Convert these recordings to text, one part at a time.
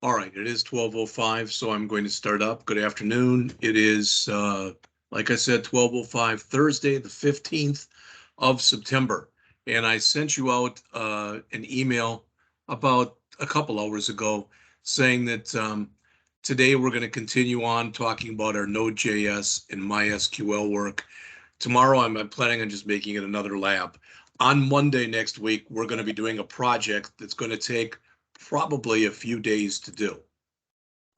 All right, it is 12:05, so I'm going to start up. Good afternoon. It is, like I said, 12:05, Thursday, the 15th of September. And I sent you out an email about a couple hours ago saying that today we're going to continue on talking about our Node.js and MySQL work. Tomorrow, I'm planning on just making it another lab. On Monday next week, we're going to be doing a project that's going to take probably a few days to do.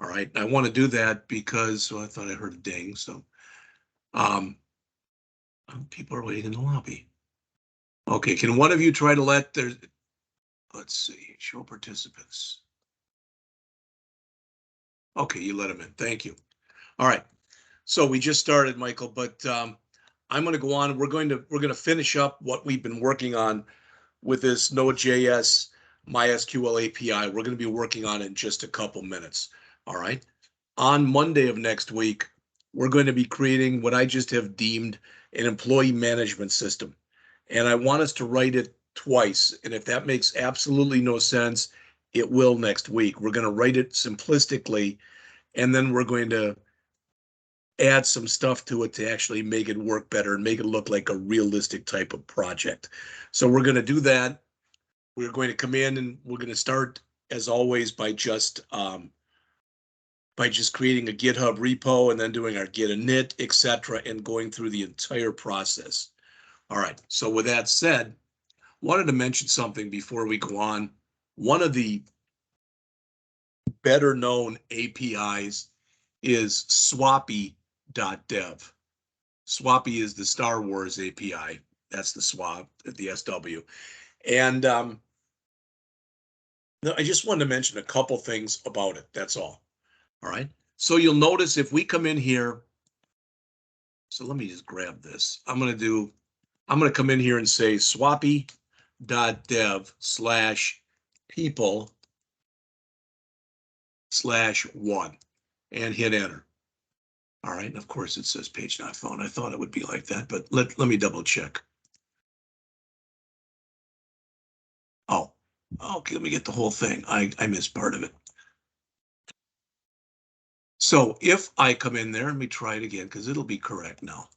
All right, I want to do that because I thought I heard a ding. So people are waiting in the lobby. Okay, can one of you try to let their, let's see, show participants. Okay, you let them in. Thank you. All right, so we just started, Michael, but I'm going to go on. We're going to finish up what we've been working on with this Node.js MySQL API. We're going to be working on it in just a couple minutes. All right. On Monday of next week, we're going to be creating what I just have deemed an employee management system. And I want us to write it twice. And if that makes absolutely no sense, it will next week. We're going to write it simplistically, and then we're going to add some stuff to it to actually make it work better and make it look like a realistic type of project. So we're going to do that. We're going to come in and we're going to start, as always, by just creating a GitHub repo and then doing our git init, etc., and going through the entire process. All right, so with that said, wanted to mention something before we go on. One of the better known APIs is swappy.dev. Swappy is the Star Wars API. That's the swap, the SW. And I just wanted to mention a couple things about it. That's all. All right. So you'll notice if we come in here. So let me just grab this. I'm going to come in here and say swappy.dev/people/1 and hit enter. All right. And of course it says page not found. I thought it would be like that, but let me double check. Oh, okay. Let me get the whole thing. I missed part of it. So if I come in there, let me try it again because it'll be correct now.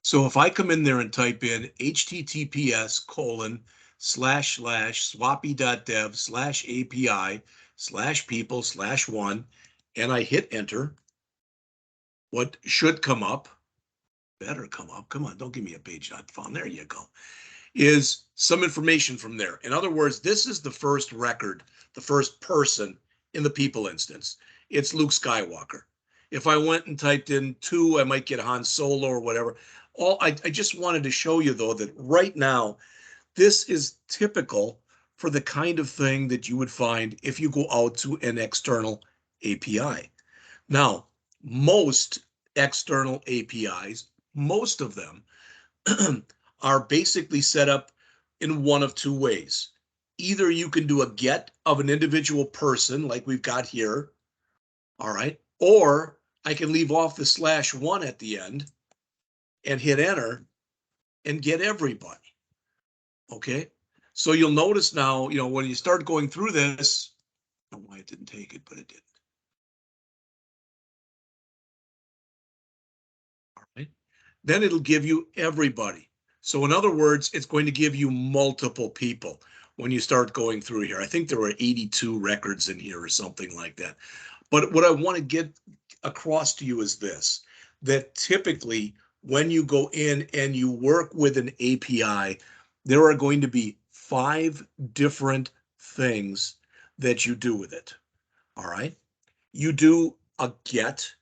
So if I come in there and type in https://swappy.dev/API/people/1 and I hit enter, what should come up, better come up, come on, don't give me a page not found, there you go, is some information from there. In other words, this is the first record, the first person in the people instance. It's Luke Skywalker. If I went and typed in 2, I might get Han Solo or whatever. I just wanted to show you, though, that right now, this is typical for the kind of thing that you would find if you go out to an external API. Now, most external APIs, most of them, are basically set up in one of two ways. Either you can do a get of an individual person like we've got here, all right, or I can leave off the /1 at the end and hit enter and get everybody, okay? So you'll notice now, when you start going through this, I don't know why it didn't take it, but it didn't. All right, then it'll give you everybody. So in other words, it's going to give you multiple people when you start going through here. I think there were 82 records in here or something like that. But what I want to get across to you is this, that typically when you go in and you work with an API, there are going to be 5 different things that you do with it. All right. You do a get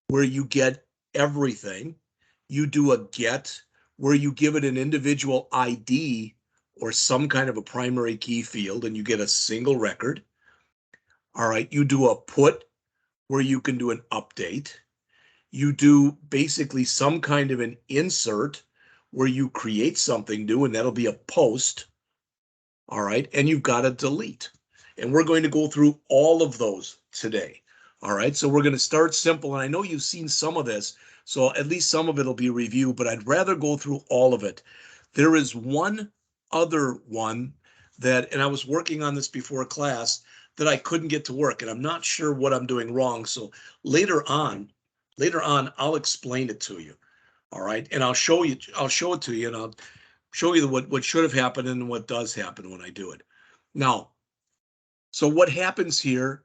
where you get everything. You do a get where you give it an individual ID or some kind of a primary key field and you get a single record. All right. You do a put where you can do an update. You do basically some kind of an insert where you create something new, and that'll be a post. All right. And you've got a delete. And we're going to go through all of those today. All right. So we're going to start simple. And I know you've seen some of this, so at least some of it will be review, but I'd rather go through all of it. There is one other one that, and I was working on this before class, that I couldn't get to work, and I'm not sure what I'm doing wrong. So later on, I'll explain it to you. All right, and I'll show it to you, and I'll show you what should have happened and what does happen when I do it. Now, so what happens here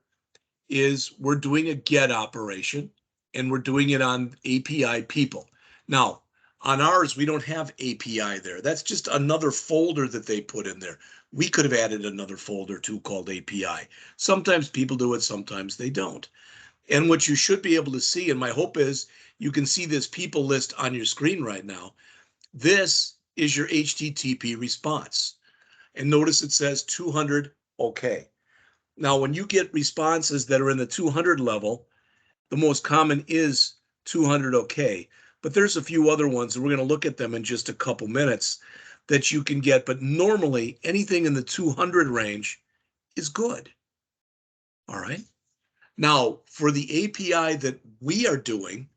is we're doing a get operation, and we're doing it on API people. Now, on ours, we don't have API there. That's just another folder that they put in there. We could have added another folder too called API. Sometimes people do it, sometimes they don't. And what you should be able to see, and my hope is you can see this people list on your screen right now. This is your HTTP response. And notice it says 200 OK. Now, when you get responses that are in the 200 level, the most common is 200 OK. But there's a few other ones, and we're going to look at them in just a couple minutes, that you can get. But normally, anything in the 200 range is good. All right. Now, for the API that we are doing,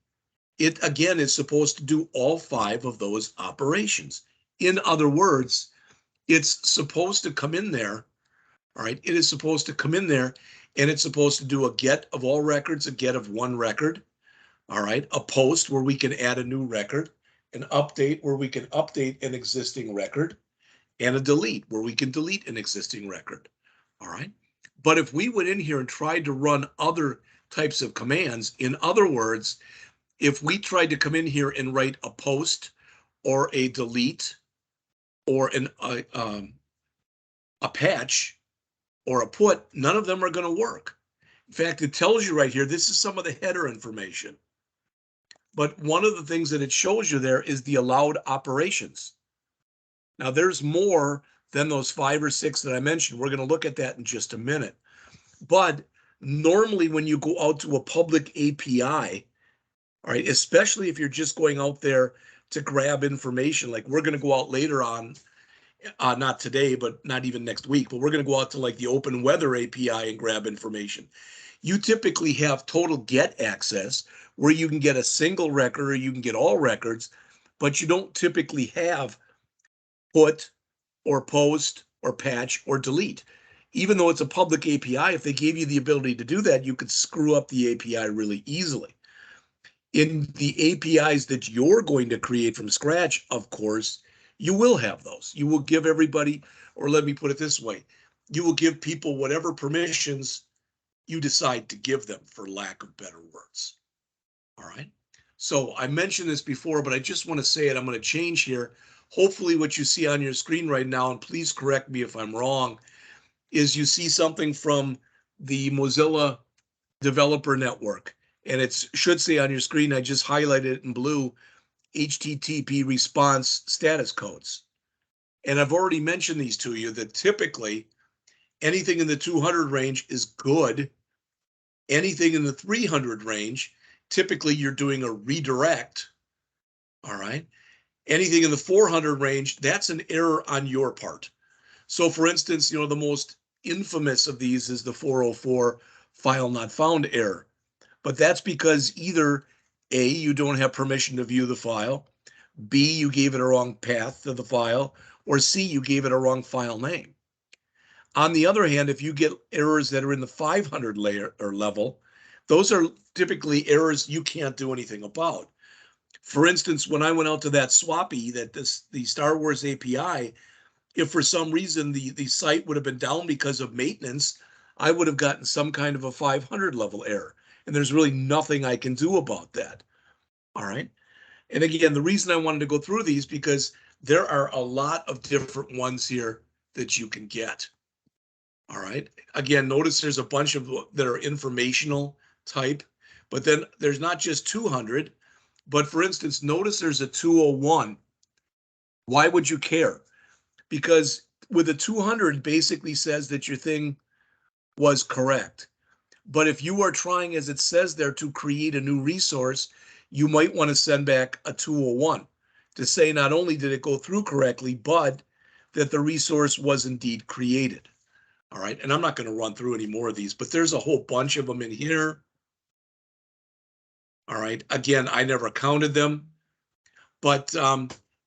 it again is supposed to do all 5 of those operations. In other words, it's supposed to come in there. All right. It is supposed to come in there, and it's supposed to do a get of all records, a get of one record. All right, a post where we can add a new record, an update where we can update an existing record, and a delete where we can delete an existing record. All right, but if we went in here and tried to run other types of commands, in other words, if we tried to come in here and write a post or a delete or a patch or a put, none of them are going to work. In fact, it tells you right here, this is some of the header information. But one of the things that it shows you there is the allowed operations. Now, there's more than those 5 or 6 that I mentioned. We're going to look at that in just a minute. But normally when you go out to a public API, all right, especially if you're just going out there to grab information, like we're going to go out later on, not today, but not even next week, but we're going to go out to like the Open Weather API and grab information. You typically have total get access where you can get a single record or you can get all records, but you don't typically have put or post or patch or delete. Even though it's a public API, if they gave you the ability to do that, you could screw up the API really easily. In the APIs that you're going to create from scratch, of course, you will have those. You will give everybody, or let me put it this way, you will give people whatever permissions you decide to give them, for lack of better words. All right. So I mentioned this before, but I just want to say it. I'm going to change here. Hopefully what you see on your screen right now, and please correct me if I'm wrong, is you see something from the Mozilla Developer Network. And it should say on your screen, I just highlighted it in blue, HTTP response status codes. And I've already mentioned these to you, that typically anything in the 200 range is good. Anything in the 300 range, typically you're doing a redirect. All right. Anything in the 400 range, that's an error on your part. So for instance, the most infamous of these is the 404 file not found error. But that's because either A, you don't have permission to view the file, B, you gave it a wrong path to the file, or C, you gave it a wrong file name. On the other hand, if you get errors that are in the 500 layer or level, those are typically errors you can't do anything about. For instance, when I went out to that swappy, the Star Wars API, if for some reason the site would have been down because of maintenance, I would have gotten some kind of a 500 level error. And there's really nothing I can do about that. All right. And again, the reason I wanted to go through these, because there are a lot of different ones here that you can get. All right. Again, notice there's a bunch of that are informational type, but then there's not just 200, but for instance, notice there's a 201. Why would you care? Because with a 200 basically says that your thing was correct. But if you are trying, as it says there, to create a new resource, you might want to send back a 201 to say not only did it go through correctly, but that the resource was indeed created. All right, and I'm not going to run through any more of these, but there's a whole bunch of them in here. All right, again, I never counted them, but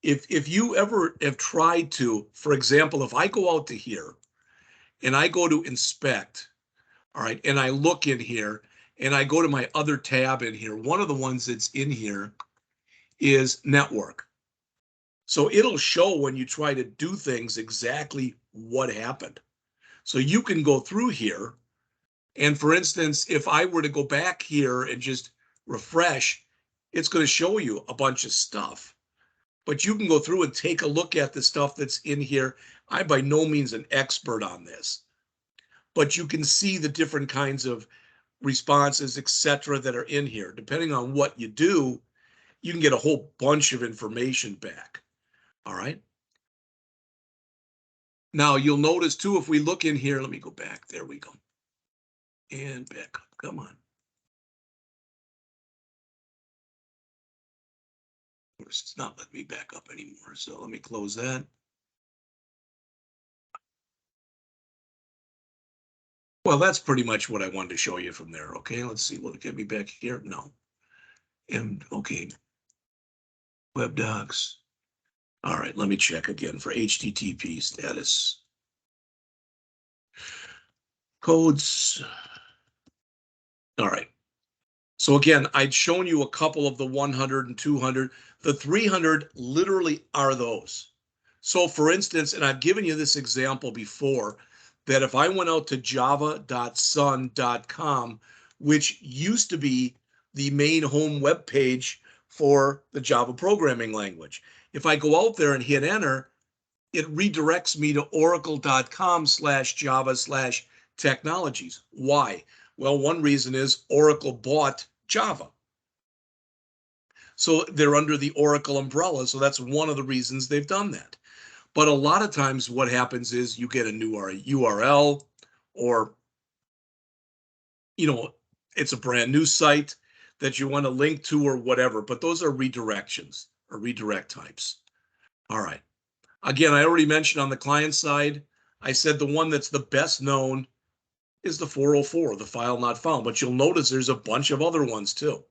if you ever have tried to, for example, if I go out to here and I go to inspect, all right, and I look in here and I go to my other tab in here, one of the ones that's in here is network. So it'll show when you try to do things exactly what happened. So you can go through here. And for instance, if I were to go back here and just refresh, it's going to show you a bunch of stuff. But you can go through and take a look at the stuff that's in here. I'm by no means an expert on this, but you can see the different kinds of responses, etc., that are in here. Depending on what you do, you can get a whole bunch of information back. All right. Now you'll notice too, if we look in here, let me go back. There we go. And back up. Come on. Of course, it's not letting me back up anymore. So let me close that. Well, that's pretty much what I wanted to show you from there. Okay, let's see. Will it get me back here? No. And okay. Web docs. All right, let me check again for HTTP status. Codes. All right. So again, I'd shown you a couple of the 100 and 200. The 300 literally are those. So for instance, and I've given you this example before, that if I went out to java.sun.com, which used to be the main home web page for the Java programming language, if I go out there and hit enter, it redirects me to oracle.com/java/technologies. Why? Well, one reason is Oracle bought Java. So they're under the Oracle umbrella. So that's one of the reasons they've done that. But a lot of times what happens is you get a new URL, or, you know, it's a brand new site that you want to link to or whatever. But those are redirections or redirect types. All right. Again, I already mentioned on the client side, I said the one that's the best known is the 404, the file not found. But you'll notice there's a bunch of other ones too.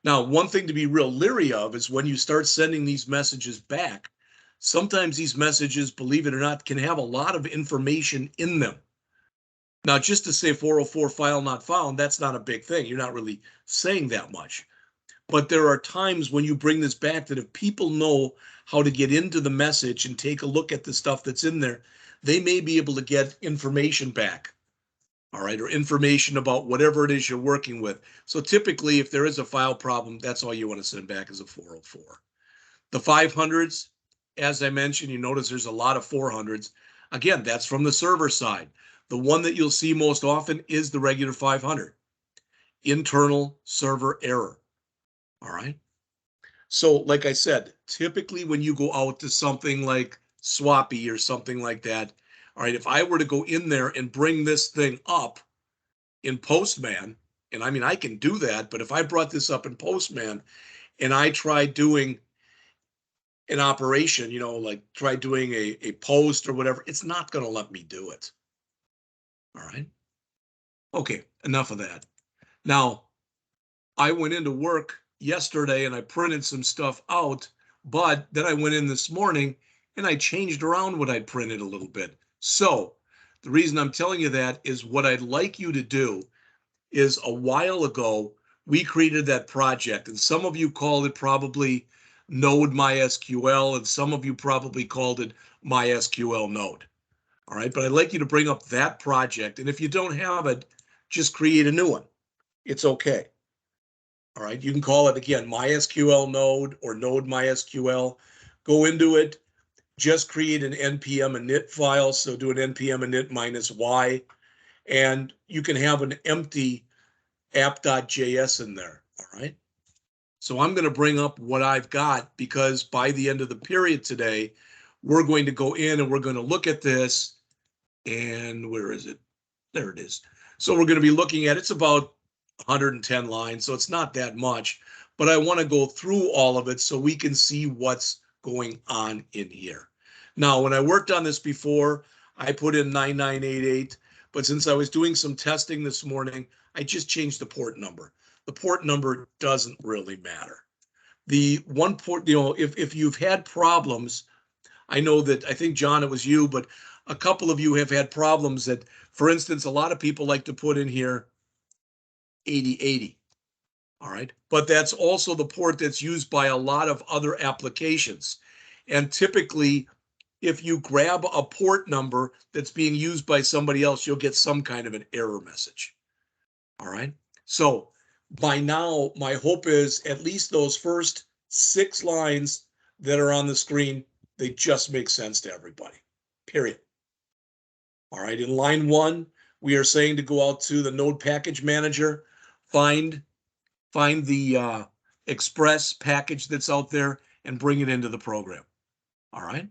Now, one thing to be real leery of is when you start sending these messages back, sometimes these messages, believe it or not, can have a lot of information in them. Now, just to say 404 file not found, that's not a big thing. You're not really saying that much. But there are times when you bring this back that if people know how to get into the message and take a look at the stuff that's in there, they may be able to get information back. All right, or information about whatever it is you're working with. So typically, if there is a file problem, that's all you want to send back is a 404. The 500s, as I mentioned, you notice there's a lot of 400s. Again, that's from the server side. The one that you'll see most often is the regular 500. Internal server error. All right. So like I said, typically when you go out to something like Swappy or something like that, all right, if I were to go in there and bring this thing up in Postman, and I mean, I can do that, but if I brought this up in Postman and I tried doing an operation, you know, like try doing a post or whatever, it's not going to let me do it. All right. Okay, enough of that. Now, I went into work yesterday and I printed some stuff out, but then I went in this morning and I changed around what I'd printed a little bit. So the reason I'm telling you that is what I'd like you to do is a while ago, we created that project, and some of you called it probably Node MySQL, and some of you probably called it MySQL Node. All right, but I'd like you to bring up that project, and if you don't have it, just create a new one. It's okay. All right, you can call it again MySQL Node or Node MySQL. Go into it, just create an npm init file. So do an npm init -y, and you can have an empty app.js in there. All right. So I'm going to bring up what I've got because by the end of the period today, we're going to go in and we're going to look at this. And where is it? There it is. So we're going to be looking at, it's about 110 lines. So it's not that much, but I want to go through all of it so we can see what's going on in here. Now, when I worked on this before, I put in 9988, but since I was doing some testing this morning, I just changed the port number. The port number doesn't really matter. The one port, you know, if you've had problems, I know that, I think, John, it was you, but a couple of you have had problems that, for instance, a lot of people like to put in here 8080. All right, but that's also the port that's used by a lot of other applications. And typically, if you grab a port number that's being used by somebody else, you'll get some kind of an error message. All right, so by now, my hope is at least those first 6 lines that are on the screen, they just make sense to everybody, period. All right, in line 1, we are saying to go out to the Node Package Manager, find the Express package that's out there and bring it into the program. All right.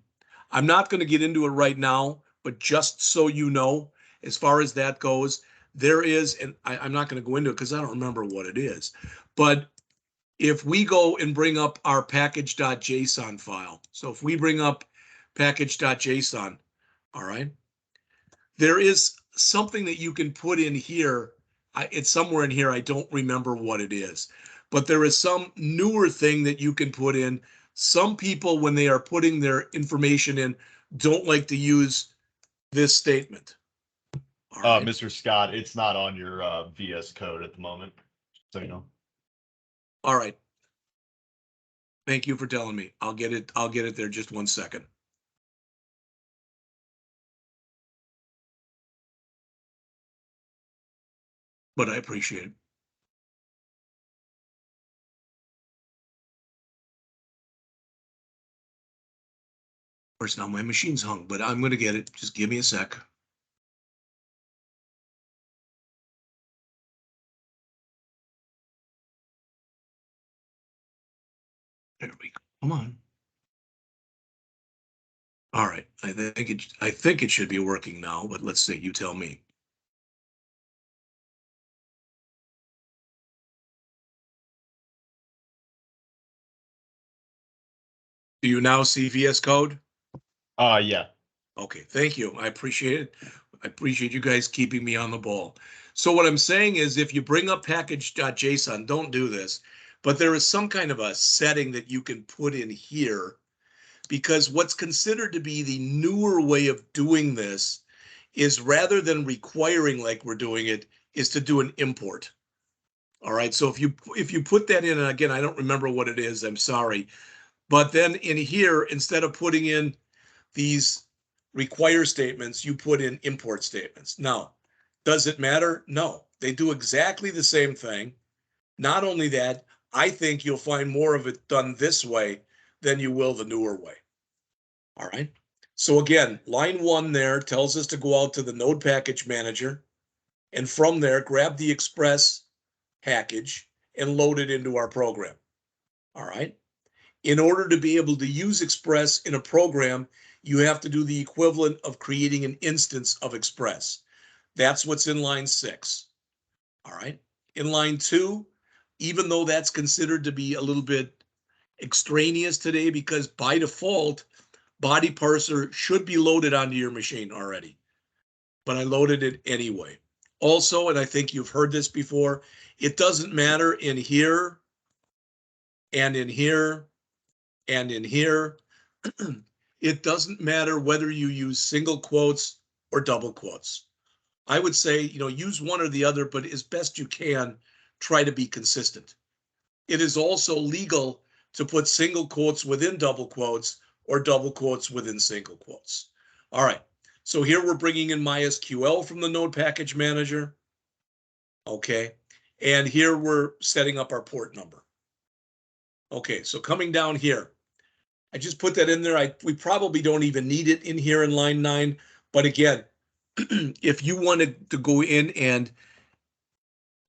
I'm not going to get into it right now, but just so you know, as far as that goes, there is, and I'm not going to go into it because I don't remember what it is, but if we go and bring up our package.json file, so if we bring up package.json, all right, there is something that you can put in here. It's somewhere in here. I don't remember what it is, but there is some newer thing that you can put in. Some people, when they are putting their information in, don't like to use this statement. All right. Mr. Scott, it's not on your VS Code at the moment, so you know. All right. Thank you for telling me. I'll get it there. Just 1 second. But I appreciate it. Of course, now my machine's hung, but I'm going to get it. Just give me a sec. There we go. Come on. All right. I think it should be working now, but let's see. You tell me. Do you now see VS Code? Yeah. Okay, thank you. I appreciate it. I appreciate you guys keeping me on the ball. So what I'm saying is if you bring up package.json, don't do this, but there is some kind of a setting that you can put in here because what's considered to be the newer way of doing this is rather than requiring like we're doing it, is to do an import. All right, so if you put that in, and again, I don't remember what it is, I'm sorry, but then in here, instead of putting in these require statements, you put in import statements. Now, does it matter? No, they do exactly the same thing. Not only that, I think you'll find more of it done this way than you will the newer way. All right. So again, line 1 there tells us to go out to the Node Package Manager, and from there, grab the Express package and load it into our program. All right. In order to be able to use Express in a program, you have to do the equivalent of creating an instance of Express. That's what's in line 6. All right. In line 2, even though that's considered to be a little bit extraneous today because by default, body parser should be loaded onto your machine already, but I loaded it anyway. Also, and I think you've heard this before, it doesn't matter in here and in here and in here. It doesn't matter whether you use single quotes or double quotes. I would say, use one or the other, but as best you can, try to be consistent. It is also legal to put single quotes within double quotes or double quotes within single quotes. All right, so here we're bringing in MySQL from the Node Package Manager. Okay, and here we're setting up our port number. Okay, so coming down here, I just put that in there. We probably don't even need it in here in line 9. But again, if you wanted to go in and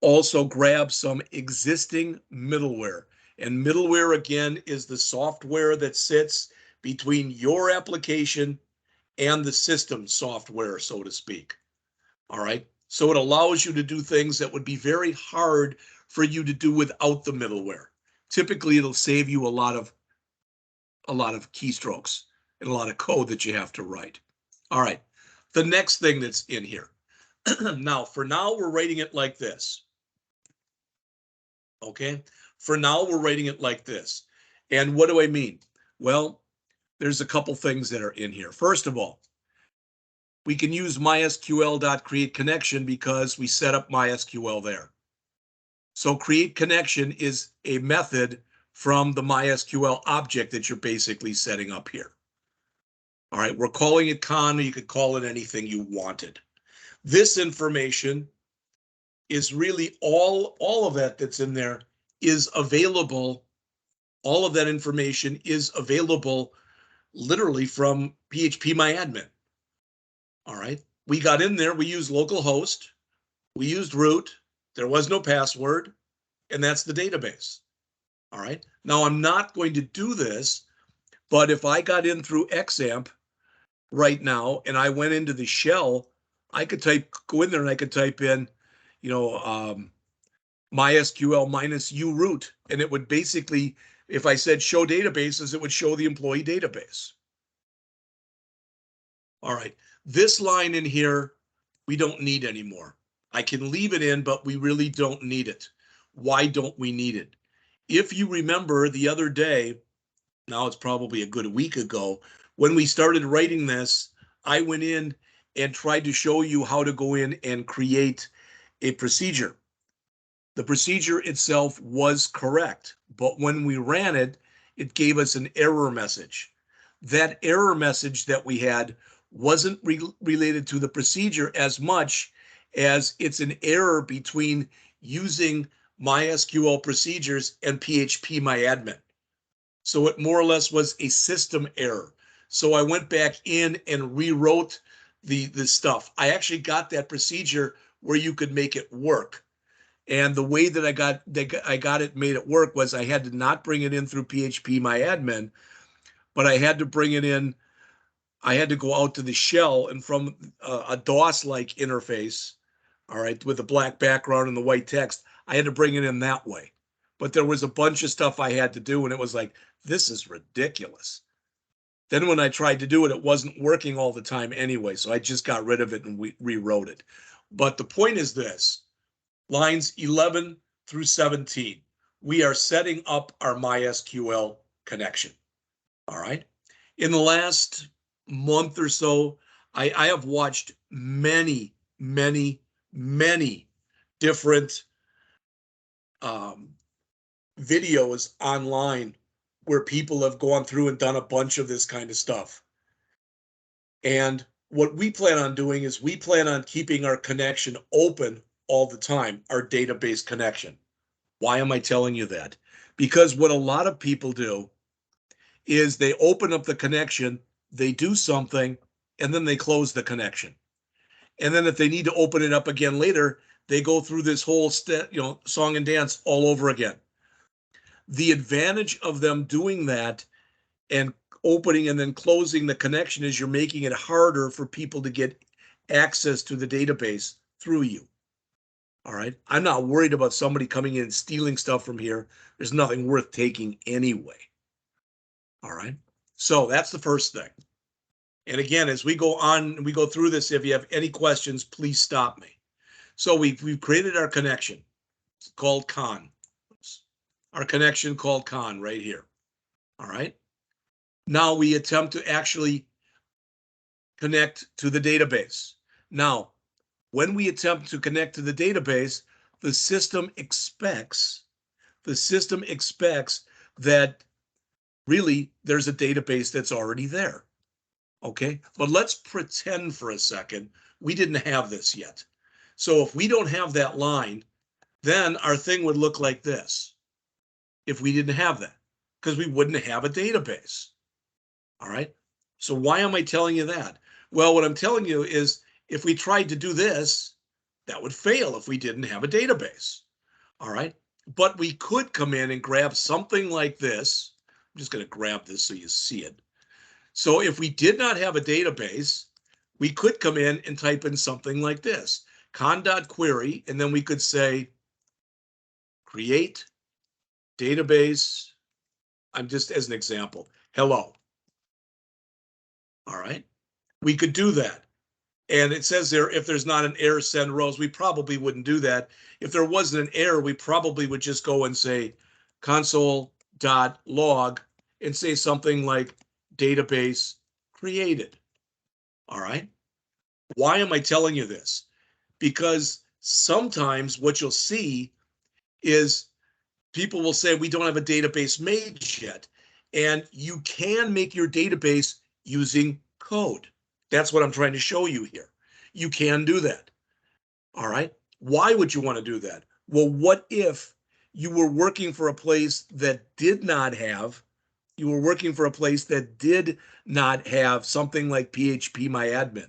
also grab some existing middleware, and middleware again is the software that sits between your application and the system software, so to speak. All right. So it allows you to do things that would be very hard for you to do without the middleware. Typically, it'll save you a lot of keystrokes and a lot of code that you have to write. All right, the next thing that's in here. Now, for now, we're writing it like this. Okay, for now, we're writing it like this. And what do I mean? Well, there's a couple things that are in here. First of all, we can use MySQL.createConnection because we set up MySQL there. So create connection is a method from the MySQL object that you're basically setting up here. All right, we're calling it con, or you could call it anything you wanted. This information is really all of that that's in there is available. All of that information is available literally from phpMyAdmin. All right, we got in there, we used localhost, we used root, there was no password, and that's the database. All right, now I'm not going to do this, but if I got in through XAMPP right now and I went into the shell, I could go in there and I could type in, MySQL minus uroot, and it would basically, if I said show databases, it would show the employee database. All right, this line in here, we don't need anymore. I can leave it in, but we really don't need it. Why don't we need it? If you remember the other day, now it's probably a good week ago, when we started writing this, I went in and tried to show you how to go in and create a procedure. The procedure itself was correct, but when we ran it, it gave us an error message. That error message that we had wasn't related to the procedure as much as it's an error between using MySQL procedures and phpMyAdmin. So it more or less was a system error. So I went back in and rewrote the stuff. I actually got that procedure where you could make it work. And the way that I got it made it work was I had to not bring it in through phpMyAdmin, but I had to bring it in. I had to go out to the shell, and from a DOS-like interface, all right, with the black background and the white text, I had to bring it in that way. But there was a bunch of stuff I had to do, and it was like, this is ridiculous. Then when I tried to do it, it wasn't working all the time anyway, so I just got rid of it and rewrote it. But the point is this. Lines 11 through 17, we are setting up our MySQL connection. All right. In the last month or so, I have watched many different videos online where people have gone through and done a bunch of this kind of stuff. And what we plan on doing is we plan on keeping our connection open all the time, our database connection. Why am I telling you that? Because what a lot of people do is they open up the connection, they do something, and then they close the connection. And then if they need to open it up again later, they go through this whole song and dance all over again. The advantage of them doing that and opening and then closing the connection is you're making it harder for people to get access to the database through you. All right. I'm not worried about somebody coming in and stealing stuff from here. There's nothing worth taking anyway. All right. So that's the first thing. And again, as we go on and we go through this, if you have any questions, please stop me. So we've created our connection. It's called con. Our connection called con right here. All right. Now we attempt to actually connect to the database. Now, when we attempt to connect to the database, the system expects that really there's a database that's already there. Okay, but let's pretend for a second we didn't have this yet. So if we don't have that line, then our thing would look like this if we didn't have that, because we wouldn't have a database. All right, so why am I telling you that? Well, what I'm telling you is if we tried to do this, that would fail if we didn't have a database. All right, but we could come in and grab something like this. I'm just going to grab this so you see it. So if we did not have a database, we could come in and type in something like this, con.query, and then we could say create database. I'm just as an example, hello. All right, we could do that. And it says there, if there's not an error, send rows. We probably wouldn't do that. If there wasn't an error, we probably would just go and say console.log and say something like database created. All right. Why am I telling you this? Because sometimes what you'll see is people will say, we don't have a database made yet. And you can make your database using code. That's what I'm trying to show you here. You can do that. All right. Why would you want to do that? Well, what if you were working for a place that did not have, you were working for a place that did not have something like PHP MyAdmin?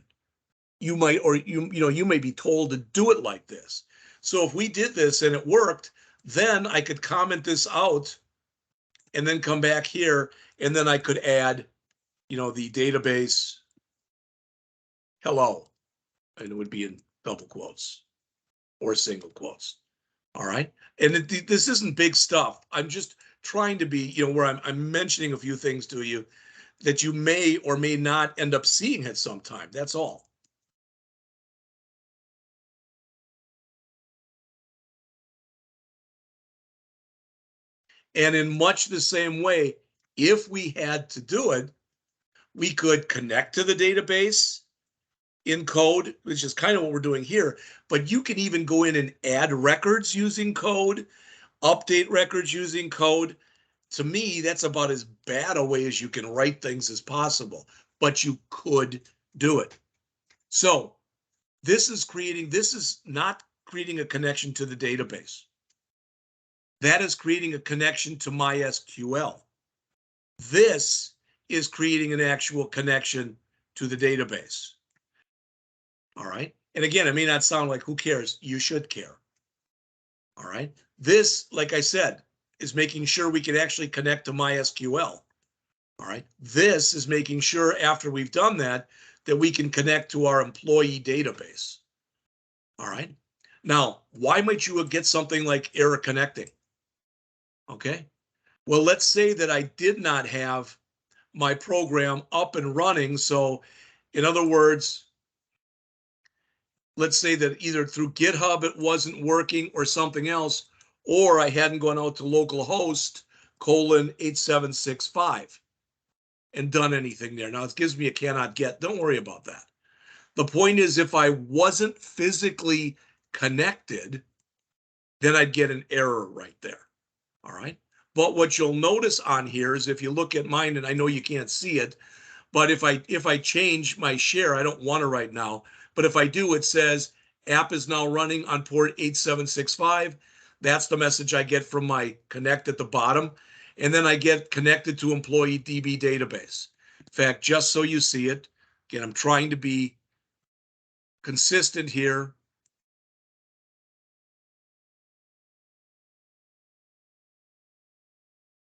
You might, or you may be told to do it like this. So if we did this and it worked, then I could comment this out and then come back here, and then I could add, the database hello, and it would be in double quotes or single quotes. All right. And this isn't big stuff. I'm just trying to be, where I'm mentioning a few things to you that you may or may not end up seeing at some time. That's all. And in much the same way, if we had to do it, we could connect to the database in code, which is kind of what we're doing here. But you can even go in and add records using code, update records using code. To me, that's about as bad a way as you can write things as possible, but you could do it. So this is not creating a connection to the database. That is creating a connection to MySQL. This is creating an actual connection to the database. All right. And again, it may not sound like who cares. You should care. All right. This, like I said, is making sure we can actually connect to MySQL. All right. This is making sure after we've done that, that we can connect to our employee database. All right. Now, why might you get something like error connecting? Okay. Well, let's say that I did not have my program up and running. So in other words, let's say that either through GitHub it wasn't working or something else, or I hadn't gone out to localhost :8765 and done anything there. Now it gives me a cannot get. Don't worry about that. The point is, if I wasn't physically connected, then I'd get an error right there. All right. But what you'll notice on here is if you look at mine, and I know you can't see it, but if I change my share, I don't want to right now, but if I do, it says app is now running on port 8765. That's the message I get from my connect at the bottom. And then I get connected to employee DB database. In fact, just so you see it, again, I'm trying to be consistent here.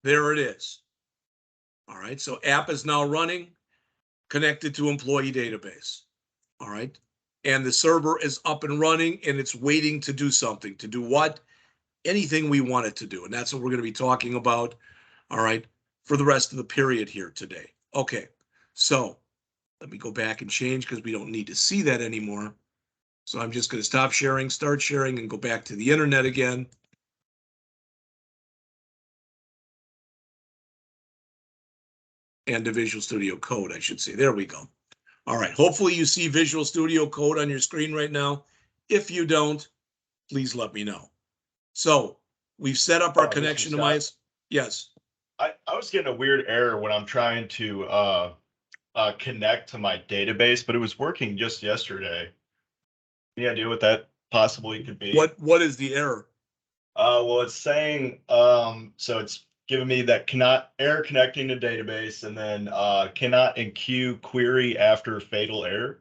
There it is. All right, so app is now running, connected to employee database. All right, and the server is up and running and it's waiting to do something. To do what? Anything we want it to do. And that's what we're going to be talking about, all right, for the rest of the period here today. Okay, so let me go back and change because we don't need to see that anymore. So I'm just going to stop sharing, start sharing, and go back to the internet again. And to Visual Studio Code, I should say. There we go. All right, hopefully you see Visual Studio Code on your screen right now. If you don't, please let me know. So we've set up our connection to my, yes. I was getting a weird error when I'm trying to connect to my database, but it was working just yesterday. Any idea what that possibly could be? What is the error? Well, it's saying so it's giving me that cannot error connecting to database, and then cannot enqueue query after fatal error.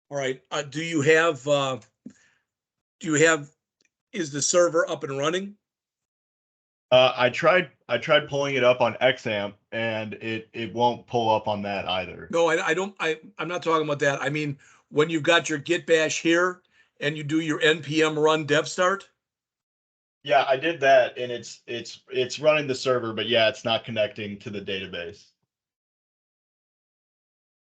All right. Is the server up and running? I tried pulling it up on XAMPP, and it won't pull up on that either. No, I'm not talking about that. I mean, when you've got your git bash here and you do your npm run dev start. Yeah, I did that, and it's running the server, but yeah, it's not connecting to the database.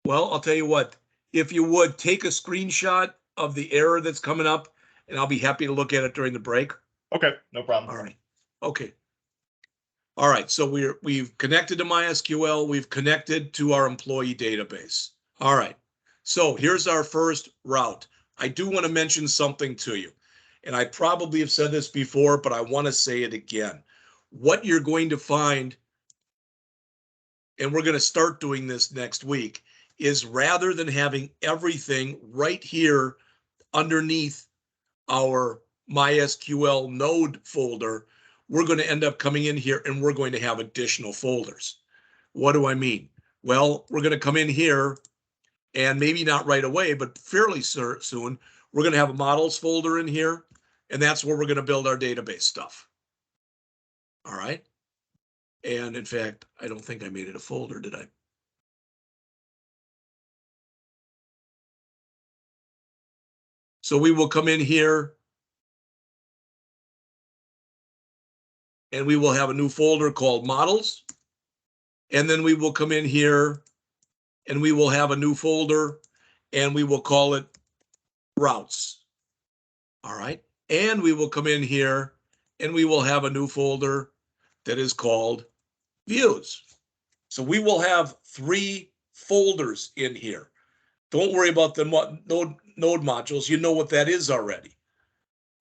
Well, I'll tell you what, if you would take a screenshot of the error that's coming up, and I'll be happy to look at it during the break. Okay, no problem. All right. Okay. All right, so we've connected to MySQL, we've connected to our employee database. All right, So here's our first route. I do want to mention something to you, and I probably have said this before, but I want to say it again. What you're going to find, and we're going to start doing this next week, is rather than having everything right here underneath our MySQL node folder, we're going to end up coming in here and we're going to have additional folders. What do I mean? Well, we're going to come in here and maybe not right away, but fairly soon, we're going to have a models folder in here, and that's where we're going to build our database stuff. All right. And in fact, I don't think I made it a folder, did I? So we will come in here and we will have a new folder called models. And then we will come in here and we will have a new folder and we will call it routes. All right. And we will come in here and we will have a new folder that is called views. So we will have 3 folders in here. Don't worry about the node modules. You know what that is already.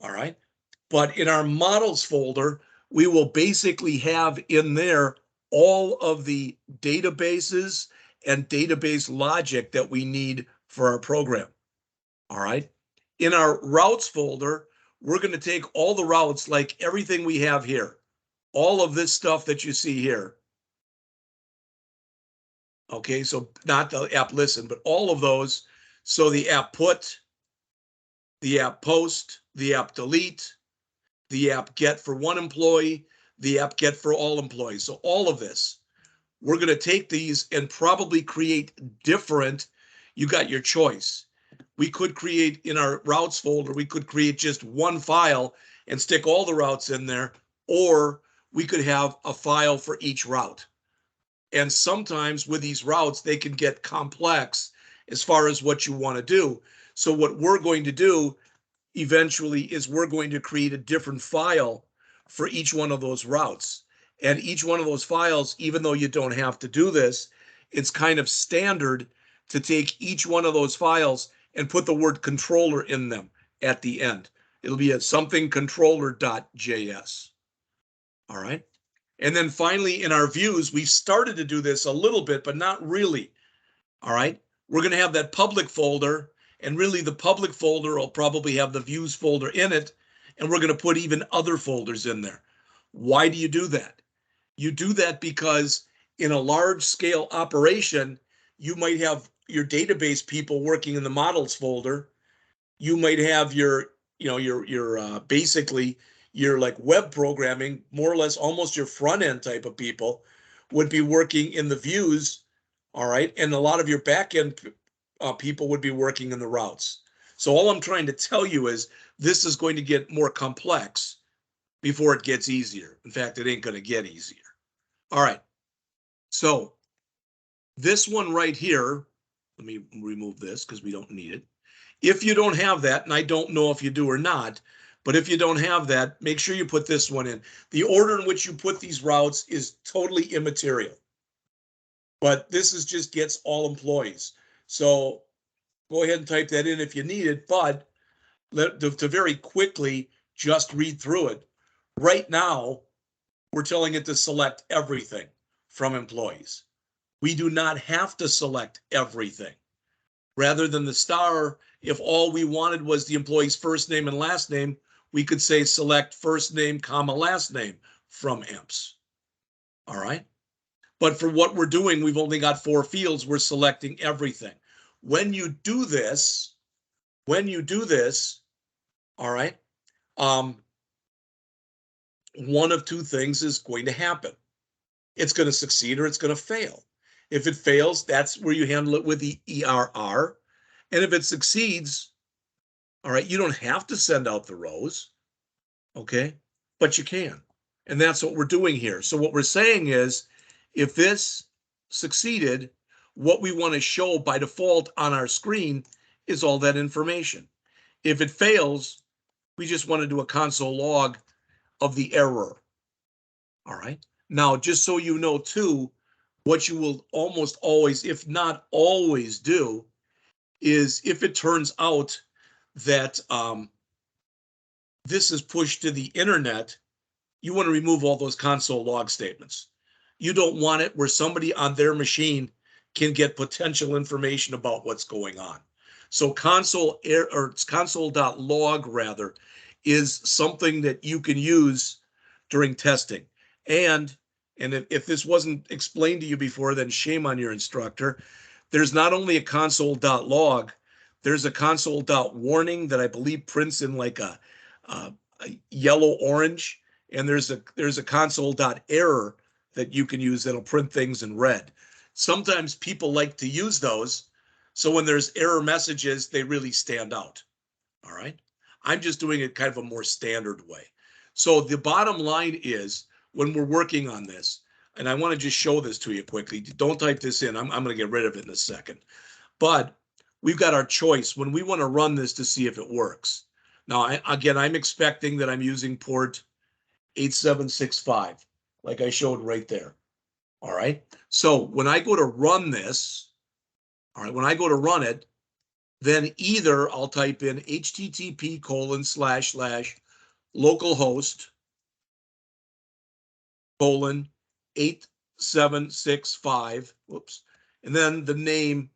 All right. But in our models folder, we will basically have in there all of the databases and database logic that we need for our program. All right. In our routes folder, we're going to take all the routes, like everything we have here, all of this stuff that you see here. Okay, so not the app listen, but all of those. So the app put, the app post, the app delete, the app get for one employee, the app get for all employees. So all of this, we're going to take these and probably create different. You got your choice. We could create in our routes folder, we could create just one file and stick all the routes in there, or we could have a file for each route. And sometimes with these routes, they can get complex as far as what you want to do. So what we're going to do eventually is we're going to create a different file for each one of those routes. And each one of those files, even though you don't have to do this, it's kind of standard to take each one of those files and put the word controller in them at the end. It'll be a something controller.js. All right. And then finally, in our views, we've started to do this a little bit, but not really. All right. We're going to have that public folder, and really the public folder will probably have the views folder in it, and we're going to put even other folders in there. Why do you do that? You do that because in a large scale operation, you might have your database people working in the models folder. You might have your basically your like web programming, more or less almost your front end type of people would be working in the views. All right. And a lot of your back end people would be working in the routes. So all I'm trying to tell you is this is going to get more complex before it gets easier. In fact, it ain't going to get easier. All right. So this one right here, let me remove this because we don't need it. If you don't have that, and I don't know if you do or not, but if you don't have that, make sure you put this one in. The order in which you put these routes is totally immaterial. But this is just gets all employees. So go ahead and type that in if you need it, but to very quickly just read through it. Right now, we're telling it to select everything from employees. We do not have to select everything. Rather than the star, if all we wanted was the employee's first name and last name, we could say select first name, comma, last name from EMPS. All right. But for what we're doing, we've only got 4 fields. We're selecting everything. When you do this, all right, one of 2 things is going to happen. It's going to succeed or it's going to fail. If it fails, that's where you handle it with the ERR. And if it succeeds, all right, you don't have to send out the rows, okay, but you can. And that's what we're doing here. So what we're saying is, if this succeeded, what we want to show by default on our screen is all that information. If it fails, we just want to do a console log of the error. All right. Now, just so you know, too, what you will almost always, if not always do, is if it turns out that this is pushed to the internet, you want to remove all those console log statements. You don't want it where somebody on their machine can get potential information about what's going on. So console.log rather is something that you can use during testing. And if this wasn't explained to you before, then shame on your instructor. There's not only a console.log, there's a console.warning that I believe prints in like a yellow orange, and there's a console.error that you can use that'll print things in red. Sometimes people like to use those, so when there's error messages, they really stand out. All right. I'm just doing it kind of a more standard way. So the bottom line is when we're working on this, and I want to just show this to you quickly. Don't type this in. I'm going to get rid of it in a second. But we've got our choice when we want to run this to see if it works. Now, again, I'm expecting that I'm using port 8765, like I showed right there. All right. So when I go to run this, all right, when I go to run it, then either I'll type in http://localhost:8765, whoops, and then the name,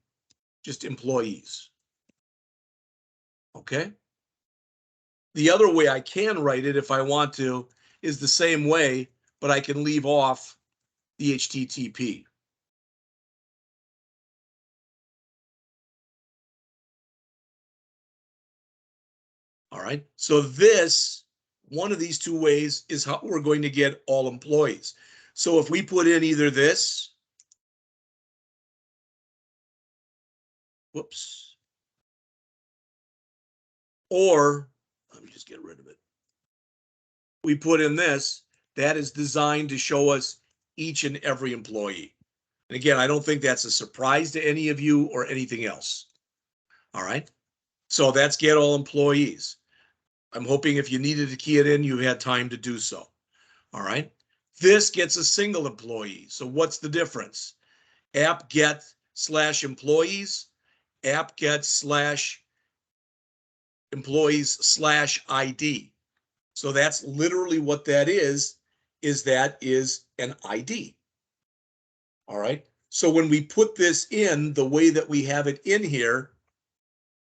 just employees. Okay. The other way I can write it if I want to is the same way, but I can leave off the HTTP. All right. So this, one of these two ways is how we're going to get all employees. So if we put in either this, whoops, or let me just get rid of it. We put in this, that is designed to show us each and every employee. And again, I don't think that's a surprise to any of you or anything else. All right. So that's get all employees. I'm hoping if you needed to key it in, you had time to do so. All right. This gets a single employee. So what's the difference? App get /employees, app get /employees/ID. So that's literally what that is that is an ID. All right. So when we put this in the way that we have it in here,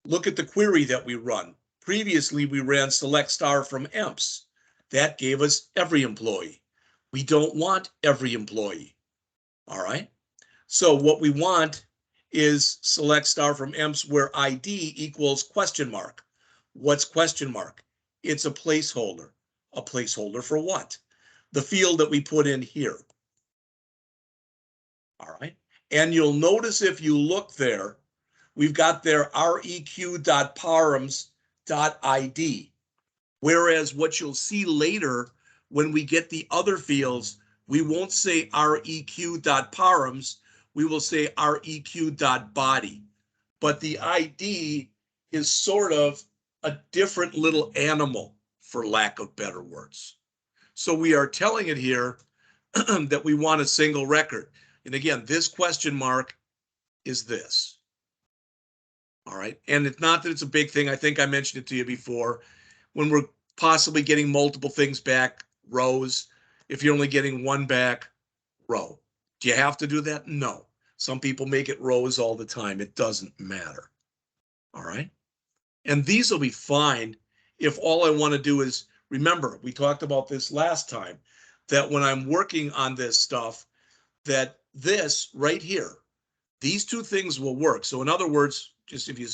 look at the query that we run. Previously, we ran select star from emps. That gave us every employee. We don't want every employee. All right. So what we want is select star from emps where ID equals question mark. What's question mark? It's a placeholder. A placeholder for what? The field that we put in here. All right. And you'll notice if you look there, we've got there req.params.id. Whereas what you'll see later when we get the other fields, we won't say req.params, we will say req.body. But the ID is sort of a different little animal, for lack of better words. So we are telling it here that we want a single record. And again, this question mark is this. All right. And it's not that it's a big thing. I think I mentioned it to you before. When we're possibly getting multiple things back, rows. If you're only getting one back, row. Do you have to do that? No. Some people make it rows all the time. It doesn't matter. All right. And these will be fine if all I want to do is, remember, we talked about this last time, that when I'm working on this stuff, that this right here, these two things will work. So in other words, just if you,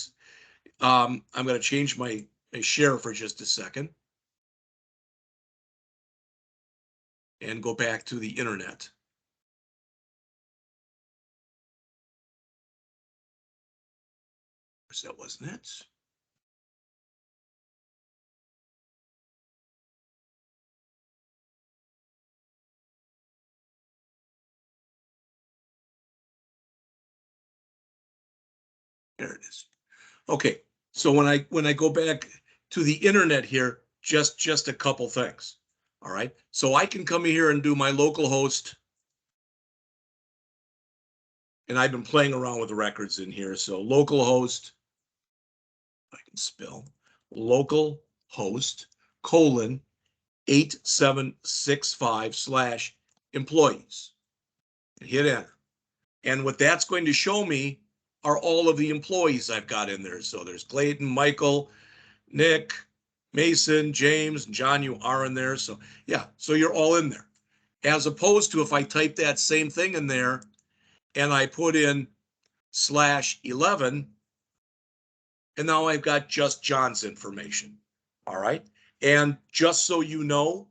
I'm going to change my share for just a second and go back to the internet. That wasn't it. There it is. Okay, so when I go back to the internet here, just a couple things. All right, so I can come here and do my local host, and I've been playing around with the records in here. So local host I can spell, local host colon 8765/employees. Hit enter. And what that's going to show me are all of the employees I've got in there. So there's Clayton, Michael, Nick, Mason, James, and John, you are in there. So yeah, so you're all in there. As opposed to if I type that same thing in there and I put in /11, and now I've got just John's information. All right. And just so you know,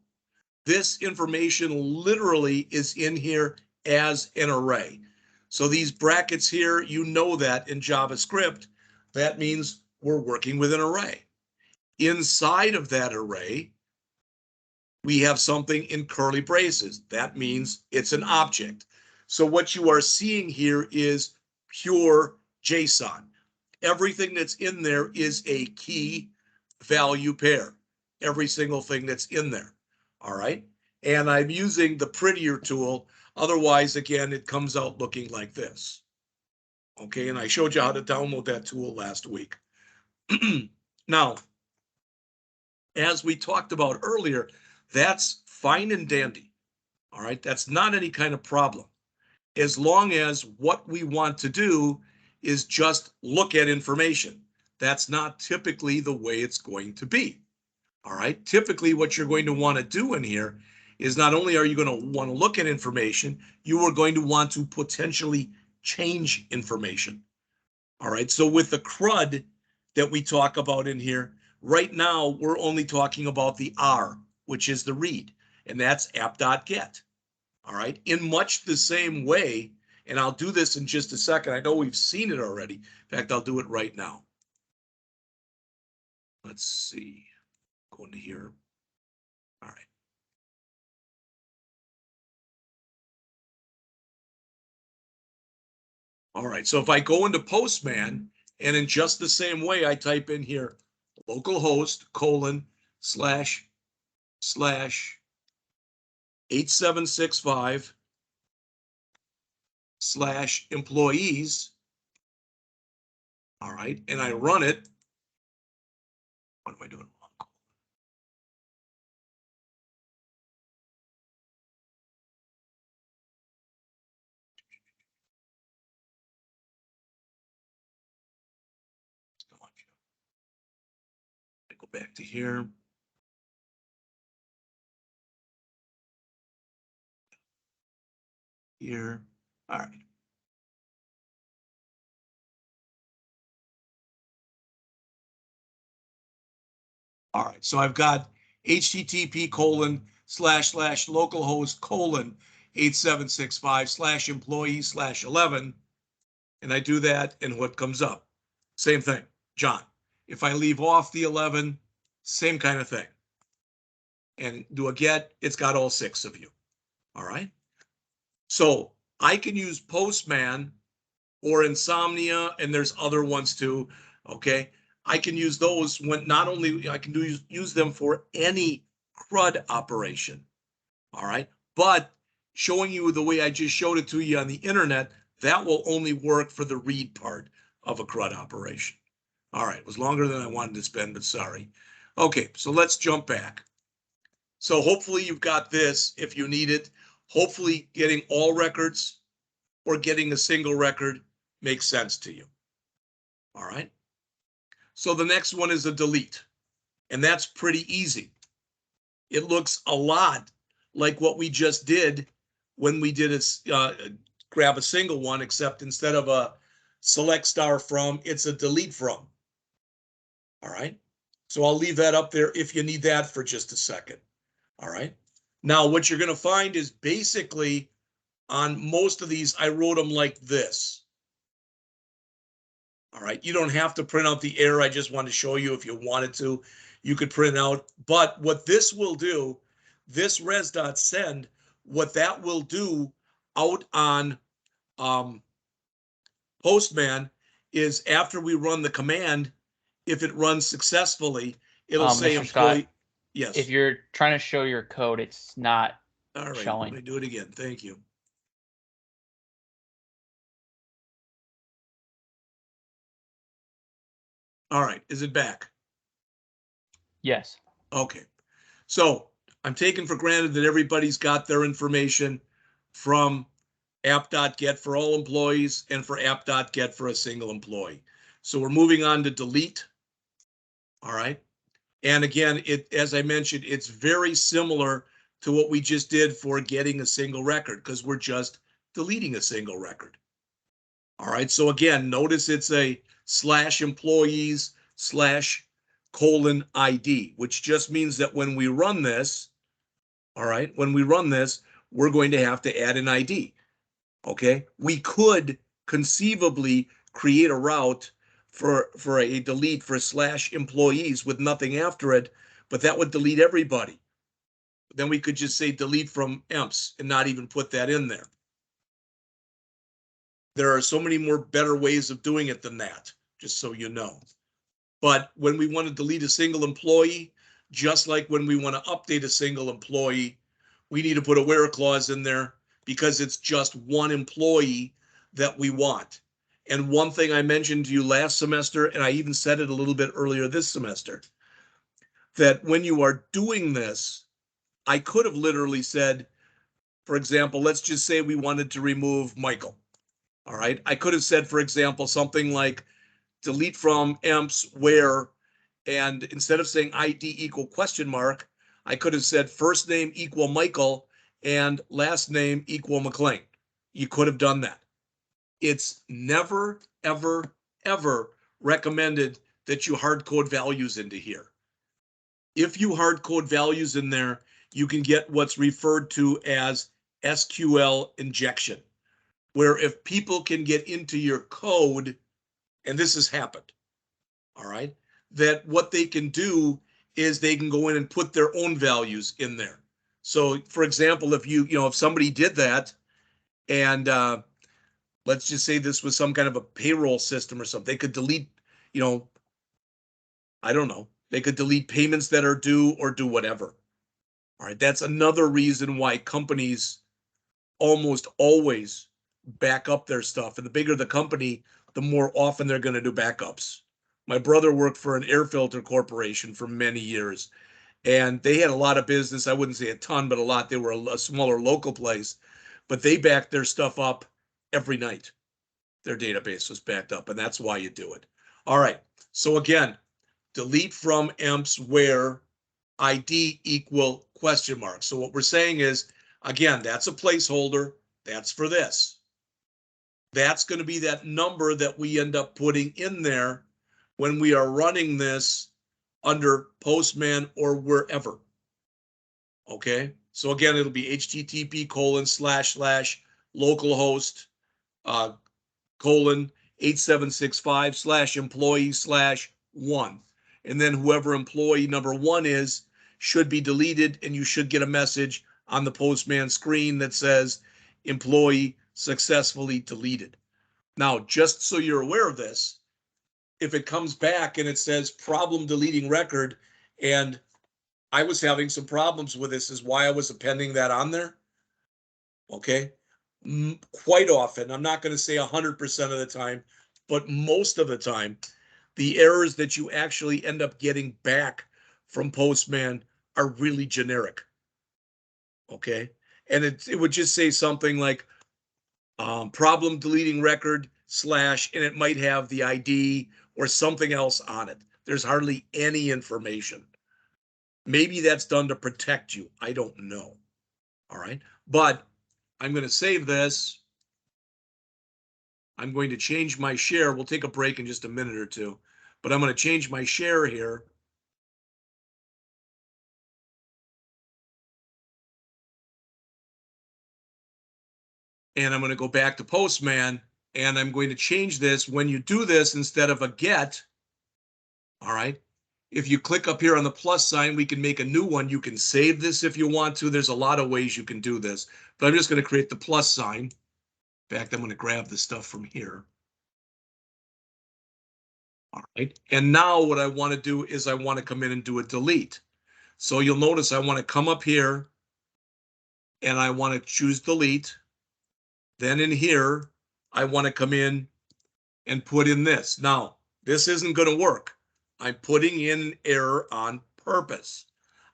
this information literally is in here as an array. So these brackets here, you know that in JavaScript, that means we're working with an array. Inside of that array, we have something in curly braces. That means it's an object. So what you are seeing here is pure JSON. Everything that's in there is a key value pair. Every single thing that's in there. All right. And I'm using the prettier tool. Otherwise, again, it comes out looking like this. Okay. And I showed you how to download that tool last week. Now, as we talked about earlier, that's fine and dandy. All right. That's not any kind of problem. As long as what we want to do is just look at information. That's not typically the way it's going to be. All right. Typically, what you're going to want to do in here is not only are you going to want to look at information, you are going to want to potentially change information. All right. So with the CRUD that we talk about in here, right now, we're only talking about the R, which is the read, and that's app.get. All right. In much the same way, and I'll do this in just a second. I know we've seen it already. In fact, I'll do it right now. Let's see. Go into here. All right. All right. So if I go into Postman, and in just the same way, I type in here localhost /8765/employees. All right. And I run it. What am I doing wrong? I go back to here. Here. All right. All right. So I've got http://localhost:8765/employee/11. And I do that, and what comes up? Same thing, John. If I leave off the 11, same kind of thing. And do a get, it's got all 6 of you. All right. So I can use Postman or Insomnia, and there's other ones too. Okay. I can use those when not only I can use them for any CRUD operation. All right. But showing you the way I just showed it to you on the internet, that will only work for the read part of a CRUD operation. All right. It was longer than I wanted to spend, but sorry. Okay. So let's jump back. So hopefully you've got this if you need it. Hopefully getting all records or getting a single record makes sense to you. All right. So the next one is a delete, and that's pretty easy. It looks a lot like what we just did when we did grab a single one, except instead of a select star from, it's a delete from. All right. So I'll leave that up there if you need that for just a second. All right. Now, what you're going to find is basically on most of these, I wrote them like this. All right. You don't have to print out the error. I just wanted to show you if you wanted to, you could print out. But what this will do, this res.send, what that will do out on Postman is after we run the command, if it runs successfully, it'll say Mr. employee. Scott, yes. If you're trying to show your code, it's not all right, showing. Let me do it again. Thank you. All right, is it back? Yes. Okay, so I'm taking for granted that everybody's got their information from app.get for all employees and for app.get for a single employee. So we're moving on to delete. All right. And again, as I mentioned, it's very similar to what we just did for getting a single record because we're just deleting a single record. All right. So again, notice it's a /employees/:ID, which just means that when we run this, all right, when we run this, we're going to have to add an ID. Okay. We could conceivably create a route for a delete for /employees with nothing after it, but that would delete everybody. Then we could just say delete from emps and not even put that in there. There are so many more better ways of doing it than that, just so you know. But when we want to delete a single employee, just like when we want to update a single employee, we need to put a where clause in there because it's just one employee that we want. And one thing I mentioned to you last semester, and I even said it a little bit earlier this semester, that when you are doing this, I could have literally said, for example, let's just say we wanted to remove Michael. All right. I could have said, for example, something like delete from emps where, and instead of saying ID equal ? I could have said first name equal Michael and last name equal McLean. You could have done that. It's never, ever, ever recommended that you hard code values into here. If you hard code values in there, you can get what's referred to as Sql injection, where if people can get into your code, and this has happened, all right, that what they can do is they can go in and put their own values in there. So for example, if if somebody did that and let's just say this was some kind of a payroll system or something, they could delete, I don't know, they could delete payments that are due or do whatever. All right, that's another reason why companies almost always back up their stuff. And the bigger the company, the more often they're going to do backups. My brother worked for an air filter corporation for many years, and they had a lot of business. I wouldn't say a ton, but a lot. They were a smaller local place, but they backed their stuff up every night. Their database was backed up, and that's why you do it. All right. So again, delete from emps where ID equal ? So what we're saying is, again, that's a placeholder. That's for this. That's going to be that number that we end up putting in there when we are running this under Postman or wherever. Okay. So again, it'll be http://localhost :8765/employee/1. And then whoever employee number 1 is should be deleted, and you should get a message on the Postman screen that says employee successfully deleted. Now, just so you're aware of this, if it comes back and it says problem deleting record, and I was having some problems with this, is why I was appending that on there. Okay. Quite often, I'm not going to say 100% of the time, but most of the time, the errors that you actually end up getting back from Postman are really generic. Okay. And it would just say something like problem deleting record / and it might have the ID or something else on it. There's hardly any information. Maybe that's done to protect you. I don't know. All right. But I'm going to save this. I'm going to change my share. We'll take a break in just a minute or two, but I'm going to change my share here. And I'm going to go back to Postman, and I'm going to change this. When you do this, instead of a get, all right, if you click up here on the plus sign, we can make a new one. You can save this if you want to. There's a lot of ways you can do this, but I'm just going to create the plus sign. In fact, I'm going to grab the stuff from here. All right, and now what I want to do is I want to come in and do a delete. So you'll notice I want to come up here and I want to choose delete. Then in here, I want to come in and put in this. Now, this isn't going to work I'm putting in an error on purpose.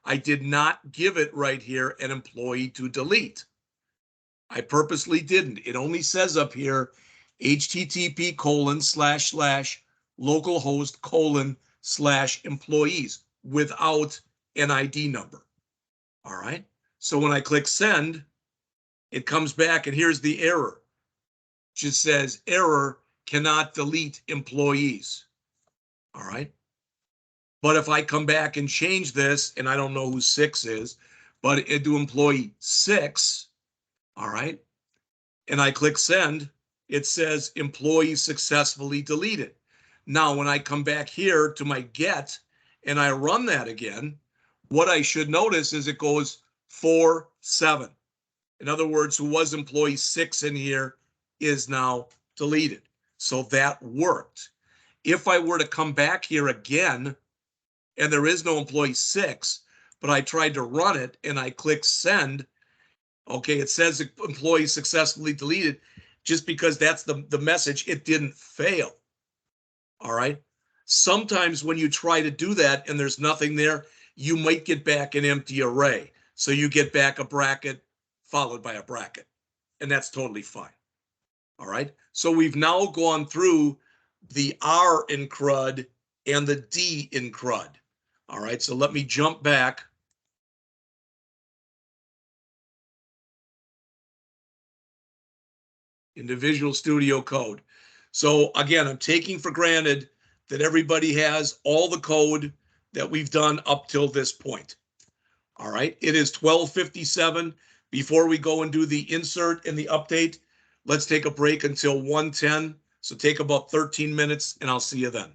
I did not give it right here an employee to delete. I purposely didn't. It only says up here, http://localhost:/employees without an ID number. All right. So when I click send, it comes back and here's the error. It just says error, cannot delete employees. All right. But if I come back and change this, and I don't know who 6 is, but it do employee 6, all right, and I click send, it says employee successfully deleted. Now, when I come back here to my get and I run that again, what I should notice is it goes 4, 7. In other words, who was employee 6 in here is now deleted. So that worked. If I were to come back here again, and there is no employee 6, but I tried to run it and I click send, okay, it says employee successfully deleted. Just because that's the message, it didn't fail. All right. Sometimes when you try to do that and there's nothing there, you might get back an empty array. So you get back a bracket followed by a bracket, and that's totally fine. All right. So we've now gone through the R in CRUD and the D in CRUD. All right. So let me jump back. Into Visual Studio Code. So again, I'm taking for granted that everybody has all the code that we've done up till this point. All right, it is 12:57. Before we go and do the insert and the update, let's take a break until 1:10. So take about 13 minutes and I'll see you then.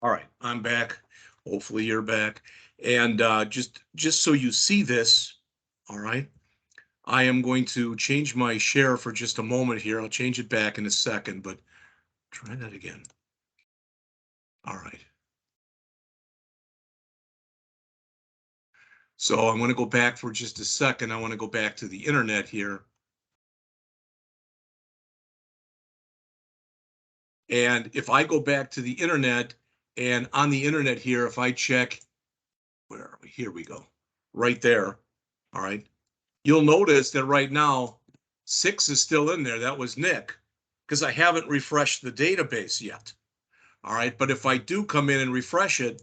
All right, I'm back. Hopefully you're back. And just so you see this, all right, I am going to change my share for just a moment here. I'll change it back in a second, but try that again. All right. So I'm going to go back for just a second. I want to go back to the internet here. And if I go back to the internet, and on the internet here, if I check, where are we? Here we go, right there. All right. You'll notice that right now, 6 is still in there. That was Nick, because I haven't refreshed the database yet. All right. But if I do come in and refresh it,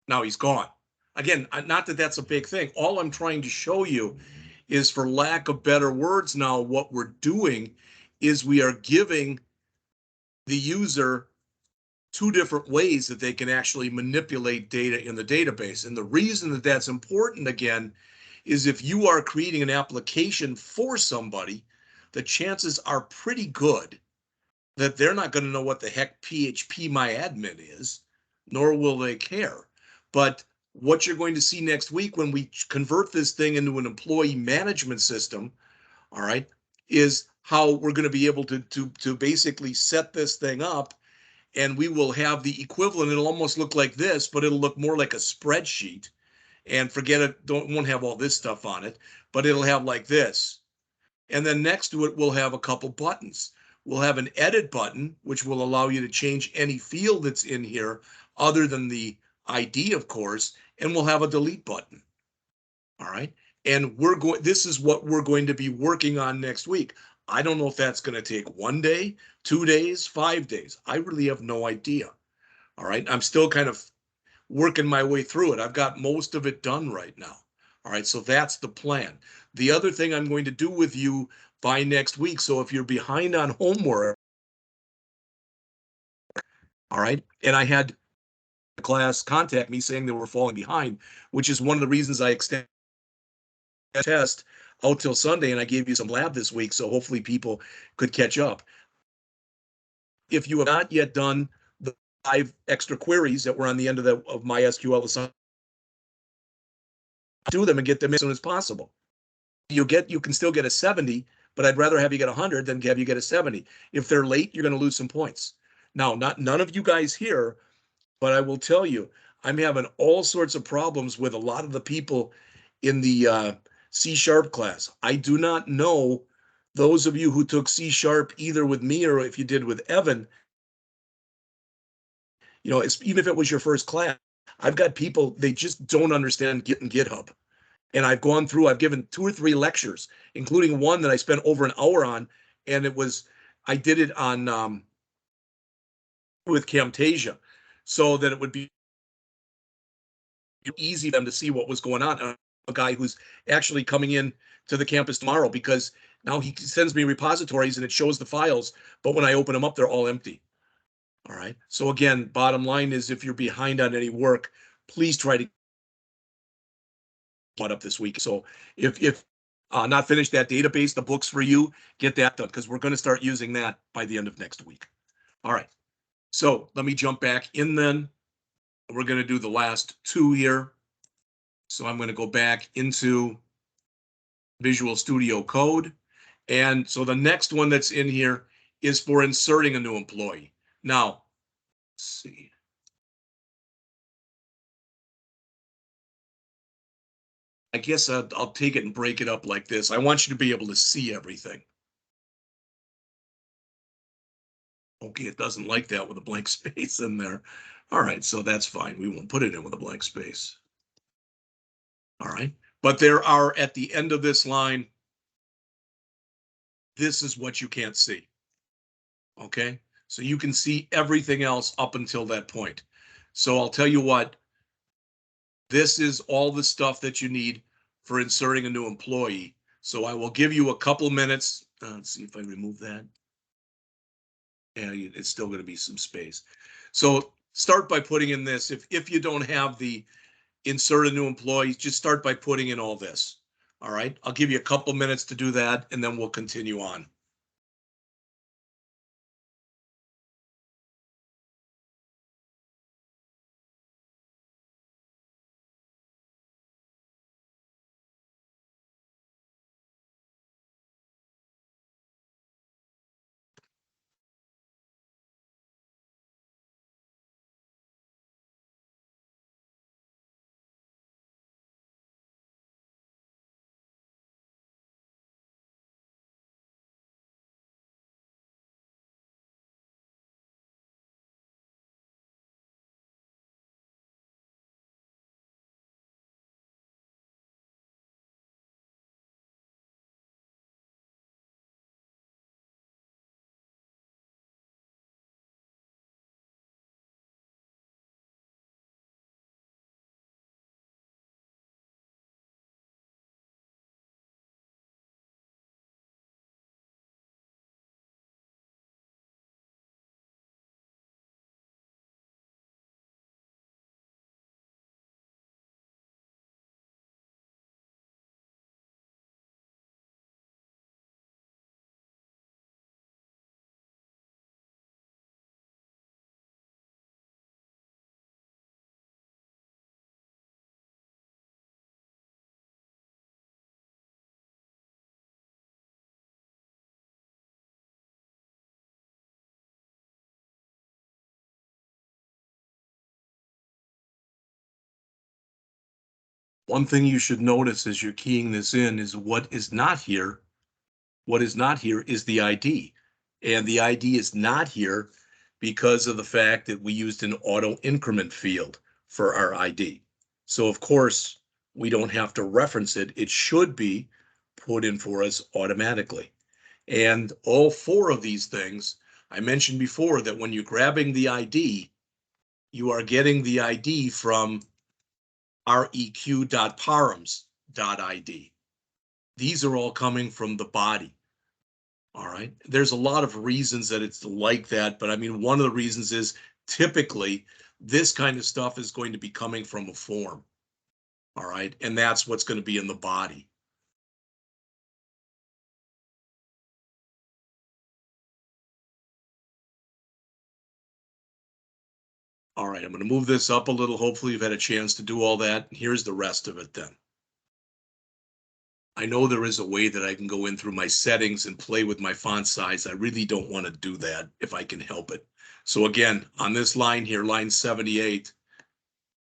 now he's gone. Again, not that that's a big thing. All I'm trying to show you is, for lack of better words now, what we're doing is we are giving the user 2 different ways that they can actually manipulate data in the database. And the reason that that's important, again, is if you are creating an application for somebody, the chances are pretty good that they're not going to know what the heck PHP MyAdmin is, nor will they care. But what you're going to see next week when we convert this thing into an employee management system, all right, is how we're going to be able to basically set this thing up, and we will have the equivalent. It'll almost look like this, but it'll look more like a spreadsheet. And forget it, won't have all this stuff on it, but it'll have like this. And then next to it, we'll have a couple buttons. We'll have an edit button, which will allow you to change any field that's in here other than the ID, of course, and we'll have a delete button. All right. And this is what we're going to be working on next week. I don't know if that's going to take 1 day, 2 days, 5 days. I really have no idea. All right. I'm still kind of working my way through it. I've got most of it done right now. All right, so that's the plan. The other thing I'm going to do with you by next week, so if you're behind on homework, all right, and I had a class contact me saying they were falling behind, which is one of the reasons I extended the test out till Sunday, and I gave you some lab this week, so hopefully people could catch up. If you have not yet done the 5 extra queries that were on the end of MySQL assignment, do them and get them in as soon as possible. You can still get a 70, but I'd rather have you get 100 than have you get a 70. If they're late, you're going to lose some points. Now, none of you guys here, but I will tell you, I'm having all sorts of problems with a lot of the people in the C# class. I do not know those of you who took C# either with me or if you did with Evan. You know, even if it was your first class, I've got people, they just don't understand Git and GitHub. And I've given 2 or 3 lectures, including one that I spent over an hour on. And I did it on with Camtasia, so that it would be easy for them to see what was going on. A guy who's actually coming in to the campus tomorrow, because now he sends me repositories and it shows the files, but when I open them up, they're all empty. All right. So again, bottom line is, if you're behind on any work, please try to get up this week. So if not finished that database, the books for you, get that done, because we're going to start using that by the end of next week. All right. So let me jump back in then. We're going to do the last 2 here. So I'm going to go back into Visual Studio Code. And so the next one that's in here is for inserting a new employee. Now, let's see. I guess I'll take it and break it up like this. I want you to be able to see everything. Okay, it doesn't like that with a blank space in there. All right, so that's fine. We won't put it in with a blank space. All right, but there are, at the end of this line, this is what you can't see. Okay, so you can see everything else up until that point. So I'll tell you what, this is all the stuff that you need for inserting a new employee. So I will give you a couple minutes. Let's see if I remove that. Yeah, it's still going to be some space. So start by putting in this. If you don't have the insert a new employee, just start by putting in all this. All right, I'll give you a couple minutes to do that, and then we'll continue on. One thing you should notice as you're keying this in is what is not here. What is not here is the ID. And the ID is not here because of the fact that we used an auto increment field for our ID. So of course, we don't have to reference it. It should be put in for us automatically. And all four of these things, I mentioned before that when you're grabbing the ID, you are getting the ID from req.params.id. These are all coming from the body. All right. There's a lot of reasons that it's like that, but I mean, one of the reasons is typically this kind of stuff is going to be coming from a form. All right. And that's what's going to be in the body. All right. I'm going to move this up a little. Hopefully you've had a chance to do all that. Here's the rest of it then. I know there is a way that I can go in through my settings and play with my font size. I really don't want to do that if I can help it. So again, on this line here, line 78,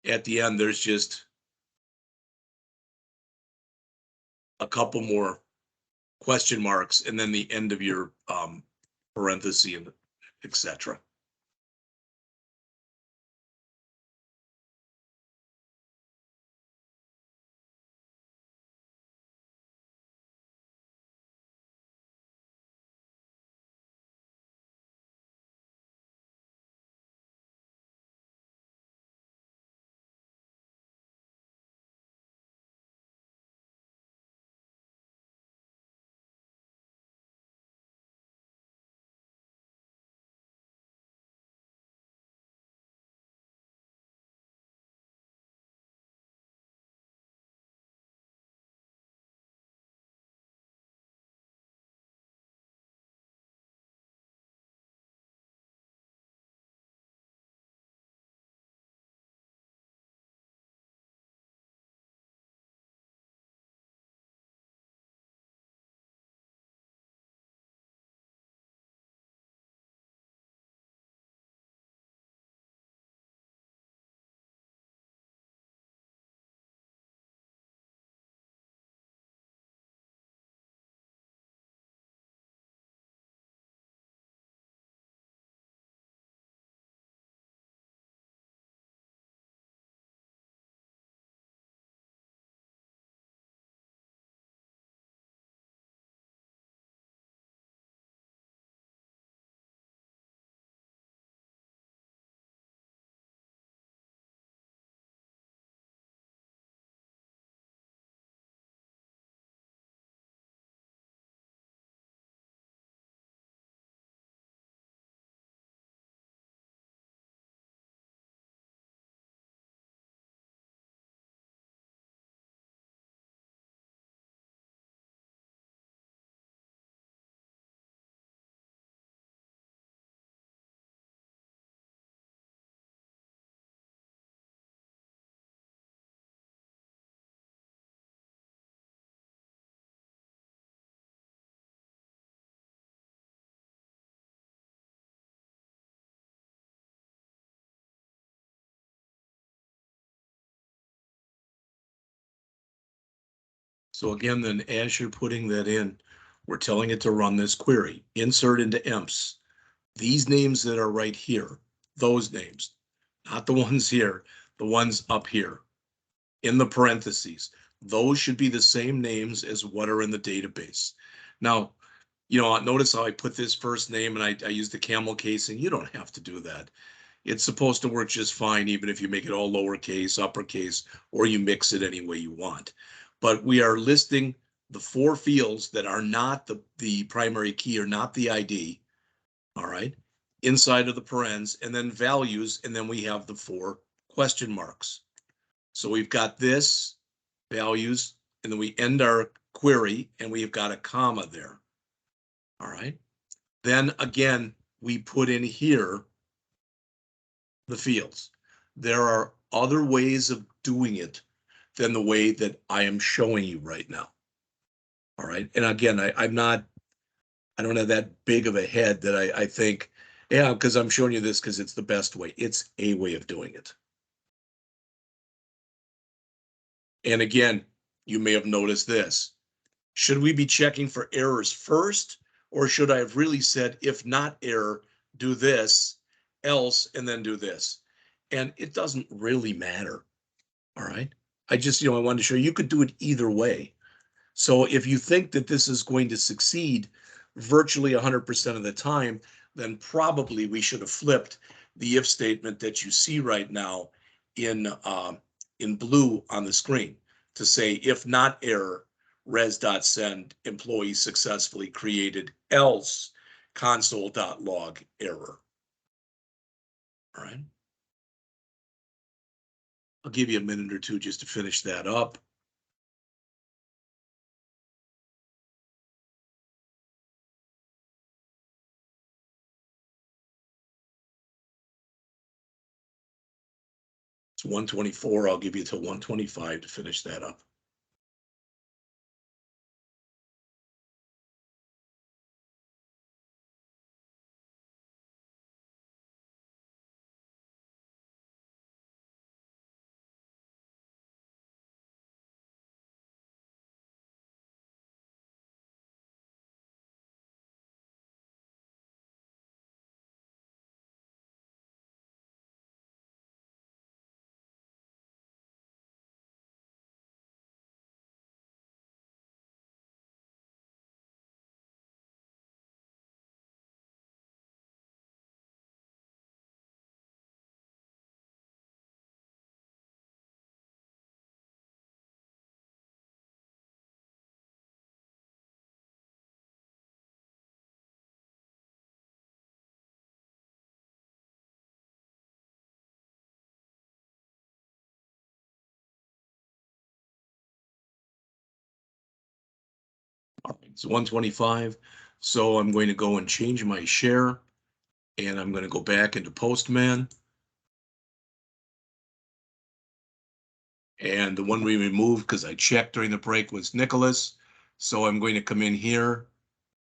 at the end, there's just a couple more question marks and then the end of your parenthesis and etc. So again, then as you're putting that in, we're telling it to run this query, insert into emps. These names that are right here, those names, not the ones here, the ones up here in the parentheses, those should be the same names as what are in the database. Now, you know, notice how I put this first name and I use the camel casing. You don't have to do that. It's supposed to work just fine, even if you make it all lowercase, uppercase, or you mix it any way you want. But we are listing the four fields that are not the primary key or not the ID, all right, inside of the parens, and then values, and then we have the four question marks. So we've got this, values, and then we end our query, and we've got a comma there, all right? Then again, we put in here the fields. There are other ways of doing it than the way that I am showing you right now. All right. And again, I don't have that big of a head that I think, yeah, because I'm showing you this because it's the best way. It's a way of doing it. And again, you may have noticed this. Should we be checking for errors first, or should I have really said, if not error, do this, else, and then do this? And it doesn't really matter. All right. I just, I wanted to show you could do it either way. So if you think that this is going to succeed virtually 100% of the time, then probably we should have flipped the if statement that you see right now in blue on the screen to say, if not error, res.send employee successfully created, else console.log error. All right. I'll give you a minute or two just to finish that up. It's 124. I'll give you till 125 to finish that up. All right, it's 125. So I'm going to go and change my share, and I'm going to go back into Postman. And the one we removed because I checked during the break was Nicholas. So I'm going to come in here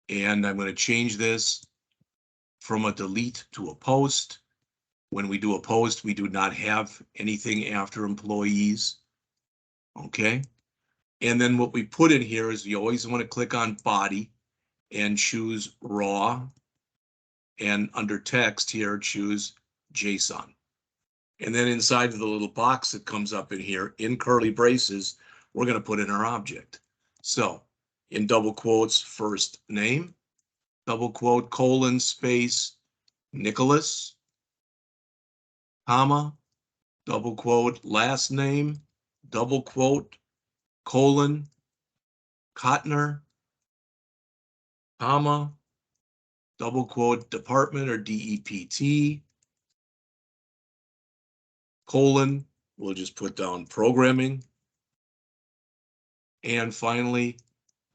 and I'm going to change this from a delete to a post. When we do a post, we do not have anything after employees. Okay. And then what we put in here is you always want to click on body and choose raw. And under text here, choose JSON. And then inside of the little box that comes up in here, in curly braces, we're going to put in our object. So in double quotes, first name, double quote, colon, space, Nicholas, comma, double quote, last name, double quote, colon, Kotner, comma, double quote, department or DEPT, colon, we'll just put down programming. And finally,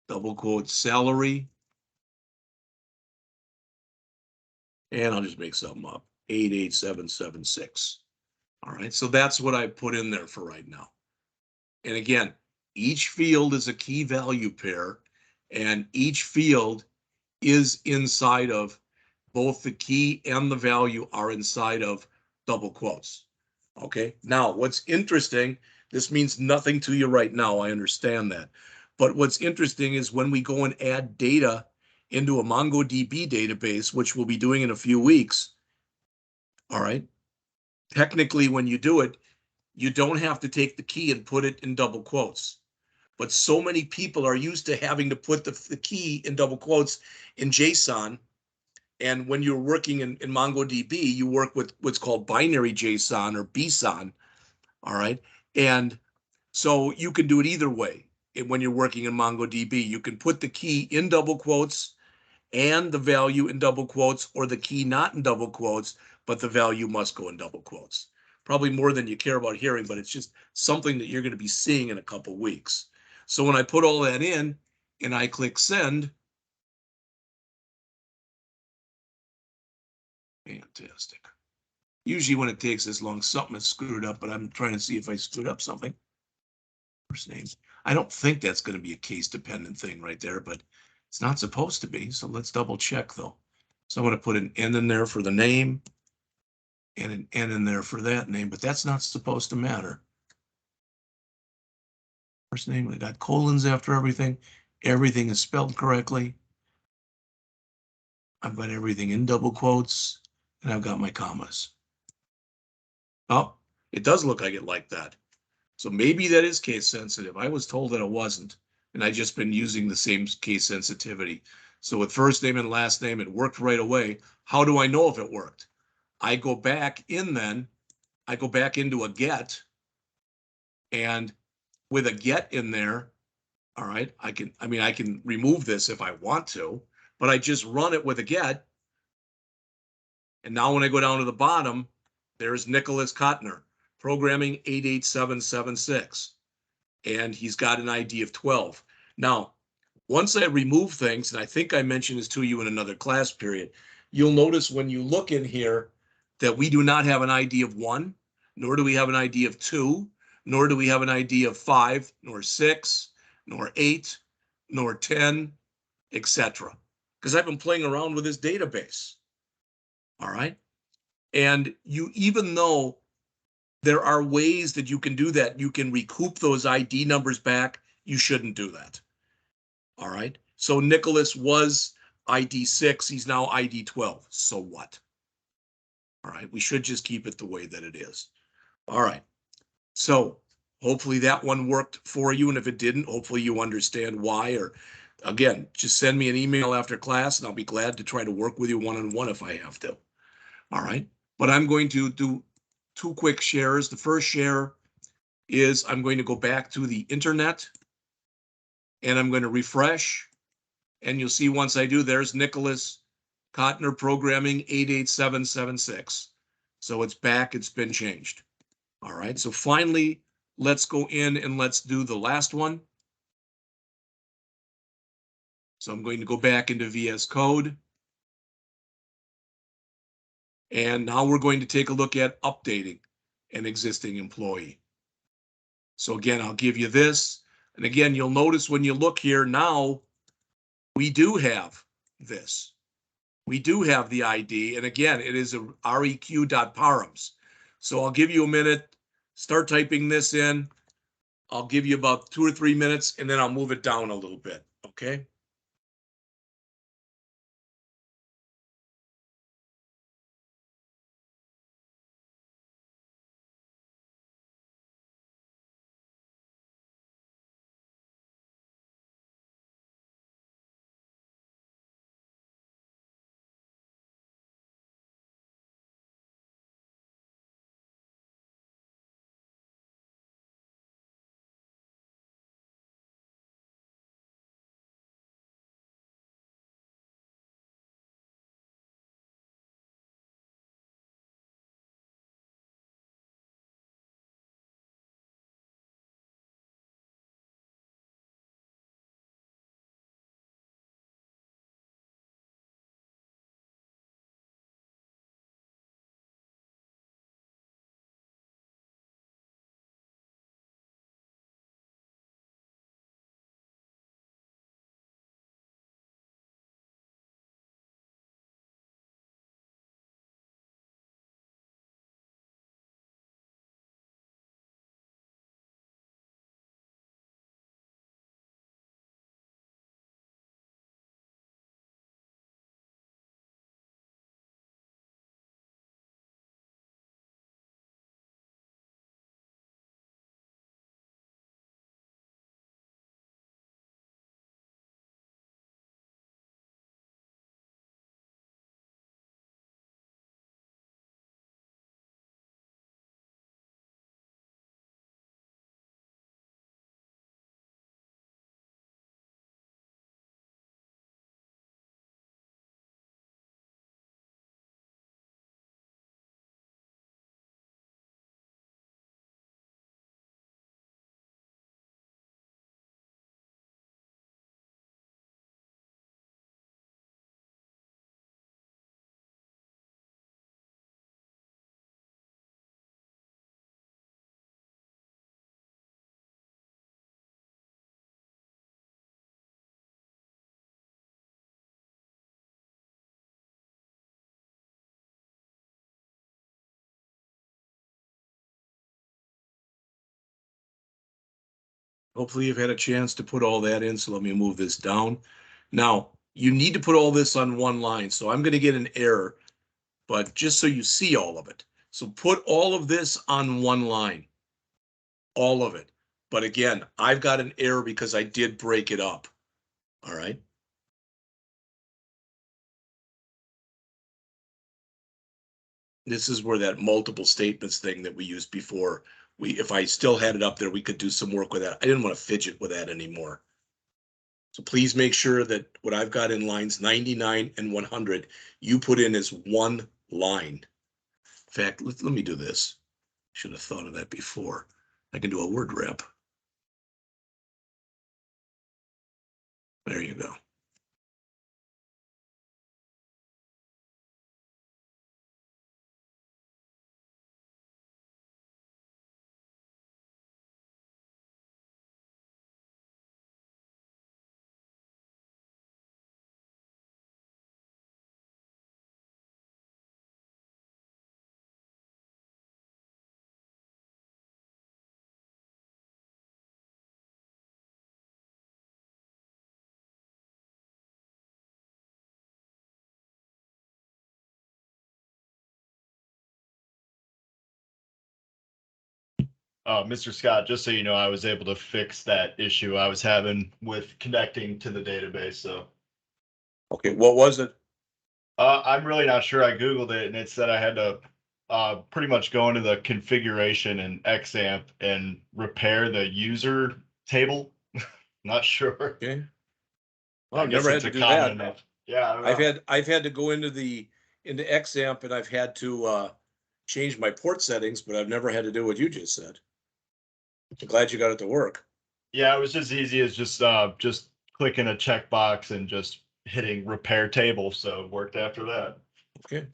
double quote, salary. And I'll just make something up, 88776. All right, so that's what I put in there for right now. And again, each field is a key value pair, and each field is inside of both the key and the value are inside of double quotes. Okay, now what's interesting, this means nothing to you right now, I understand that. But what's interesting is when we go and add data into a MongoDB database, which we'll be doing in a few weeks, all right, technically when you do it, you don't have to take the key and put it in double quotes. But so many people are used to having to put the key in double quotes in JSON. And when you're working in MongoDB, you work with what's called binary JSON or BSON. All right. And so you can do it either way. When you're working in MongoDB, you can put the key in double quotes and the value in double quotes, or the key not in double quotes, but the value must go in double quotes. Probably more than you care about hearing, but it's just something that you're going to be seeing in a couple weeks. So when I put all that in and I click send, fantastic. Usually when it takes this long, something is screwed up, but I'm trying to see if I screwed up something. First names. I don't think that's going to be a case dependent thing right there, but it's not supposed to be. So let's double check though. So I'm going to put an N in there for the name and an N in there for that name, but that's not supposed to matter. First name, I got colons after everything. Everything is spelled correctly. I've got everything in double quotes, and I've got my commas. Oh, it does look like that. So maybe that is case sensitive. I was told that it wasn't, and I just been using the same case sensitivity. So with first name and last name, it worked right away. How do I know if it worked? I go back into a get, and with a get in there, all right, I can remove this if I want to, but I just run it with a get. And now when I go down to the bottom, there's Nicholas Kottner, programming 88776. And he's got an ID of 12. Now, once I remove things, and I think I mentioned this to you in another class period, you'll notice when you look in here that we do not have an ID of 1, nor do we have an ID of 2, nor do we have an ID of 5, nor 6, nor 8, nor 10, etc. Because I've been playing around with this database. All right. And even though there are ways that you can do that, you can recoup those ID numbers back, you shouldn't do that. All right. So Nicholas was ID 6, he's now ID 12. So what? All right. We should just keep it the way that it is. All right. So hopefully that one worked for you. And if it didn't, hopefully you understand why. Or again, just send me an email after class and I'll be glad to try to work with you one-on-one if I have to. All right. But I'm going to do 2 quick shares. The first share is I'm going to go back to the internet and I'm going to refresh. And you'll see once I do, there's Nicholas Kottner programming 88776. So it's back, it's been changed. All right, so finally, let's go in and let's do the last one. So I'm going to go back into VS Code. And now we're going to take a look at updating an existing employee. So again, I'll give you this. And again, you'll notice when you look here now, we do have this. We do have the ID. And again, it is a req.params. So I'll give you a minute, start typing this in. I'll give you about 2 or 3 minutes and then I'll move it down a little bit. Okay. Hopefully you've had a chance to put all that in, so let me move this down. Now, you need to put all this on one line, so I'm going to get an error, but just so you see all of it. So put all of this on one line, all of it. But again, I've got an error because I did break it up, all right? This is where that multiple statements thing that we used before, if I still had it up there, we could do some work with that. I didn't want to fidget with that anymore. So please make sure that what I've got in lines 99 and 100, you put in as one line. In fact, let me do this. Should have thought of that before. I can do a word rep. There you go. Mr. Scott, just so you know, I was able to fix that issue I was having with connecting to the database. So Okay, what was it? I'm really not sure. I Googled it and it said I had to pretty much go into the configuration in XAMPP and repair the user table. Not sure. Okay. Well, I I've guess never had it's to a do common that. enough. Yeah, I don't know. I've had to go into XAMPP and I've had to change my port settings, but I've never had to do what you just said. I'm glad you got it to work. Yeah, it was just easy as just clicking a checkbox and just hitting repair table. So it worked after that. Okay.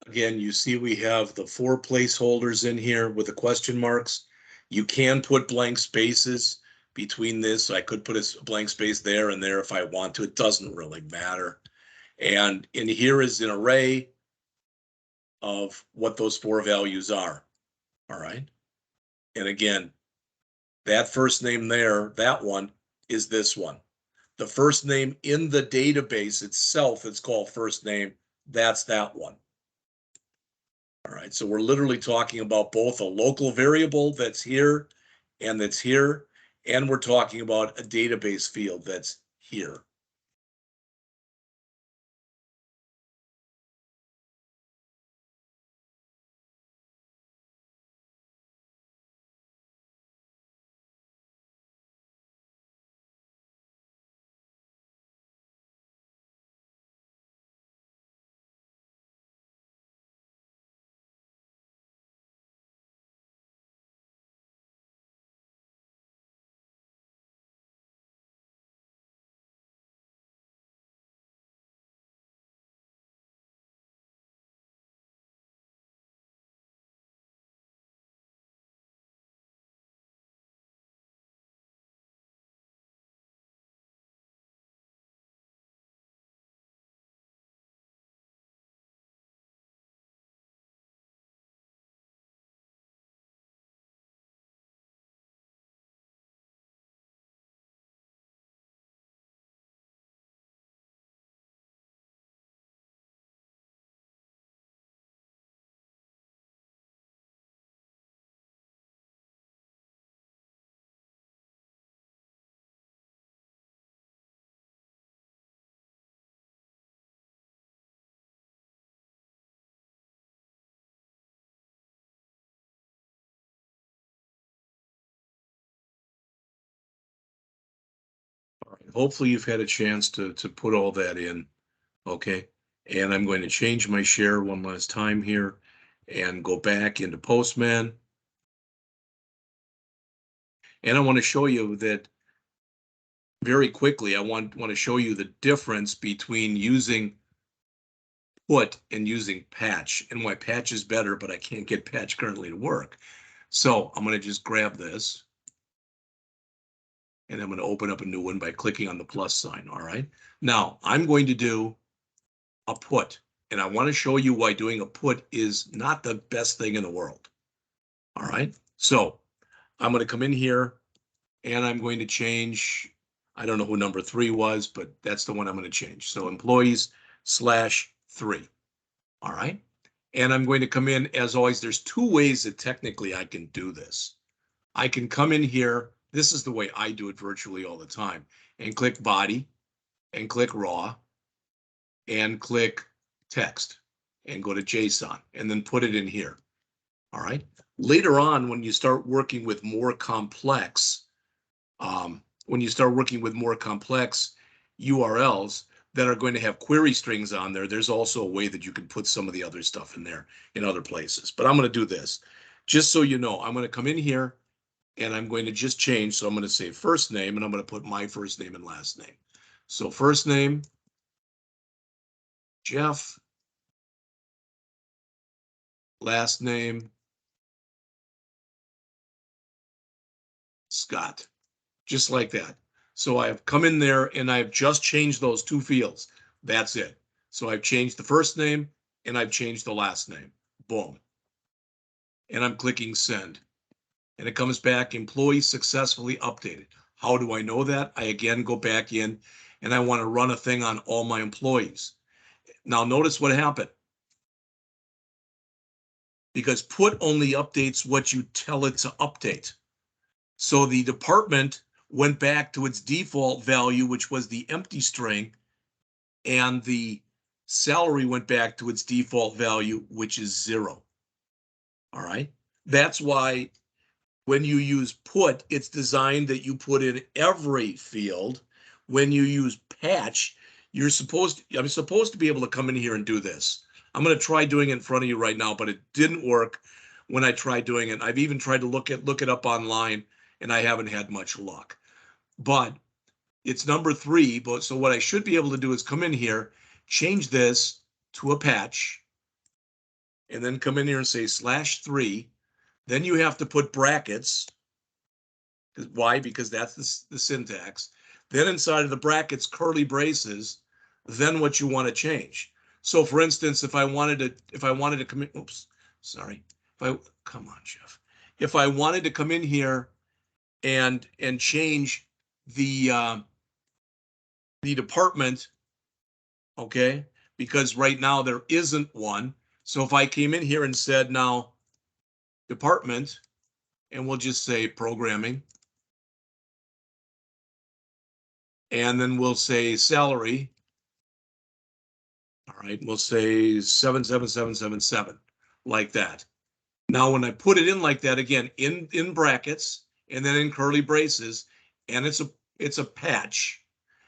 Again, you see we have the 4 placeholders in here with the question marks. You can put blank spaces between this. I could put a blank space there and there if I want to. It doesn't really matter. And in here is an array of what those 4 values are. All right. And again, that first name there, that one is this one. The first name in the database itself, it's called first name. That's that one. All right, so we're literally talking about both a local variable that's here, and we're talking about a database field that's here. All right, hopefully you've had a chance to put all that in, okay? And I'm going to change my share one last time here and go back into Postman. And I want to show you that very quickly. I want to show you the difference between using put and using patch, and why patch is better, but I can't get patch currently to work. So I'm going to just grab this, and I'm going to open up a new one by clicking on the plus sign. All right. Now I'm going to do a put, and I want to show you why doing a put is not the best thing in the world. All right. So I'm going to come in here and I'm going to change, I don't know who number 3 was, but that's the one I'm going to change. So employees/3. All right. And I'm going to come in, as always, there's 2 ways that technically I can do this. I can come in here. This is the way I do it virtually all the time, and click body and click raw and click text and go to JSON and then put it in here. All right. Later on, when you start working with more complex, URLs that are going to have query strings on there, there's also a way that you can put some of the other stuff in there in other places. But I'm going to do this just so you know. I'm going to come in here and I'm going to just change. So I'm going to say first name, and I'm going to put my first name and last name. So first name, Jeff. Last name, Scott. Just like that. So I've come in there and I've just changed those 2 fields. That's it. So I've changed the first name and I've changed the last name. Boom. And I'm clicking send. And it comes back, employee successfully updated. How do I know that? I again go back in and I want to run a thing on all my employees. Now notice what happened. Because put only updates what you tell it to update. So the department went back to its default value, which was the empty string, and the salary went back to its default value, which is 0. All right. That's why when you use put, it's designed that you put in every field. When you use patch, I'm supposed to be able to come in here and do this. I'm going to try doing it in front of you right now, but it didn't work when I tried doing it. I've even tried to look it up online, and I haven't had much luck. But it's number 3. But so what I should be able to do is come in here, change this to a patch, and then come in here and say /3. Then you have to put brackets. Why? Because that's the syntax. Then inside of the brackets, curly braces, then what you want to change. So for instance, if I wanted to come in, oops, sorry. Come on, Jeff. If I wanted to come in here and change the department, okay, because right now there isn't one. So if I came in here and said now department, and we'll just say programming, and then we'll say salary. All right, we'll say 77777, like that. Now, when I put it in like that, again, in brackets and then in curly braces, and it's a patch,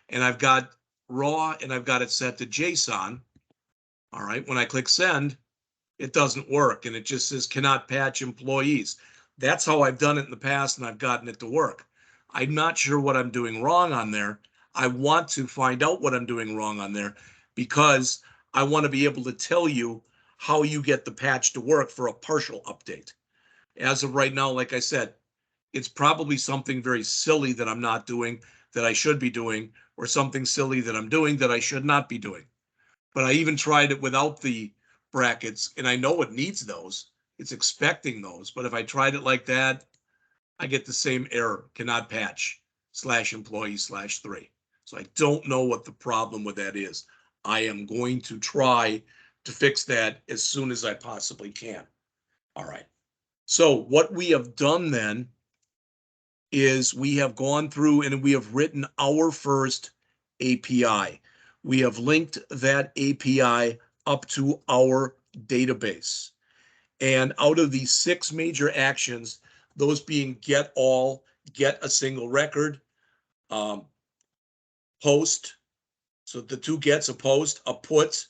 and I've got raw and I've got it set to JSON. All right, when I click send, it doesn't work, and it just says cannot patch employees. That's how I've done it in the past, and I've gotten it to work. I'm not sure what I'm doing wrong on there. I want to find out what I'm doing wrong on there, because I want to be able to tell you how you get the patch to work for a partial update. As of right now, like I said, it's probably something very silly that I'm not doing that I should be doing, or something silly that I'm doing that I should not be doing. But I even tried it without the brackets, and I know it needs those. It's expecting those. But if I tried it like that, I get the same error, cannot patch /employee/3. So I don't know what the problem with that is. I am going to try to fix that as soon as I possibly can. All right. So what we have done then is we have gone through and we have written our first API. We have linked that API up to our database. And out of these 6 major actions, those being get all, get a single record, post. So the 2 gets, a post, a put,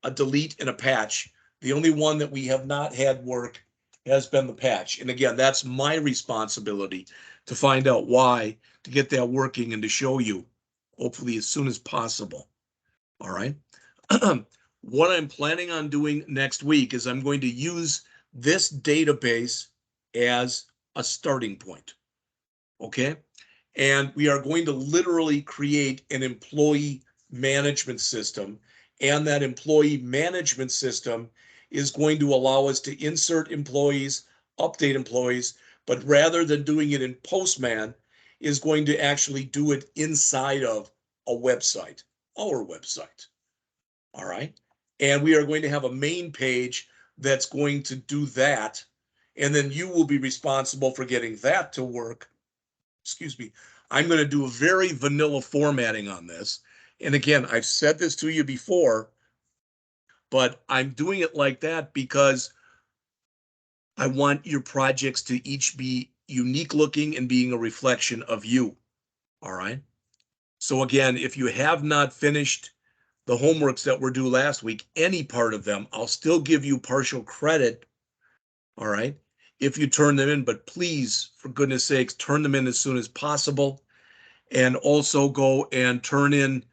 a delete, and a patch. The only one that we have not had work has been the patch. And again, that's my responsibility to find out why, to get that working and to show you, hopefully as soon as possible. All right. What I'm planning on doing next week is I'm going to use this database as a starting point. Okay. And we are going to literally create an employee management system. And that employee management system is going to allow us to insert employees, update employees, but rather than doing it in Postman, is going to actually do it inside of a website, our website. All right. And we are going to have a main page that's going to do that. And then you will be responsible for getting that to work. Excuse me. I'm going to do a very vanilla formatting on this. And again, I've said this to you before, but I'm doing it like that because I want your projects to each be unique looking and being a reflection of you. All right. So again, if you have not finished the homeworks that were due last week, any part of them, I'll still give you partial credit. All right. If you turn them in, but please, for goodness sakes, turn them in as soon as possible. And also go and turn in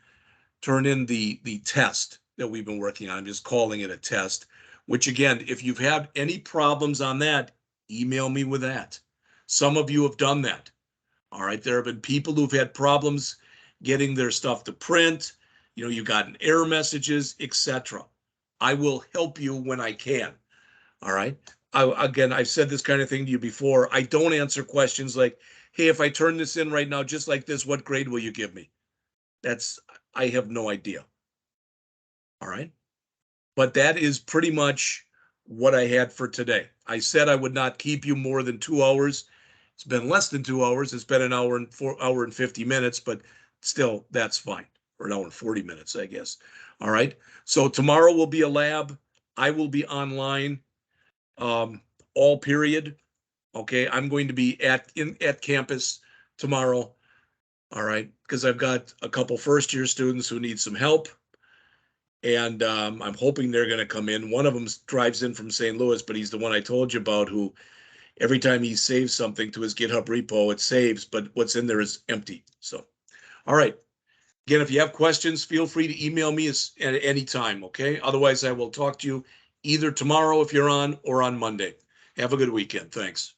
the test that we've been working on. I'm just calling it a test, which again, if you've had any problems on that, email me with that. Some of you have done that. All right. There have been people who've had problems getting their stuff to print. You know, you've gotten error messages, etc. I will help you when I can. All right. Again, I've said this kind of thing to you before. I don't answer questions like, hey, if I turn this in right now, just like this, what grade will you give me? I have no idea. All right. But that is pretty much what I had for today. I said I would not keep you more than 2 hours. It's been less than 2 hours. It's been an hour and 50 minutes, but still, that's fine. Or an hour and 40 minutes, I guess. All right. So tomorrow will be a lab. I will be online, all period. Okay. I'm going to be at campus tomorrow. All right. Because I've got a couple first-year students who need some help. And I'm hoping they're going to come in. One of them drives in from St. Louis, but he's the one I told you about who every time he saves something to his GitHub repo, it saves, but what's in there is empty. So, all right. Again, if you have questions, feel free to email me at any time, okay? Otherwise, I will talk to you either tomorrow if you're on or on Monday. Have a good weekend. Thanks.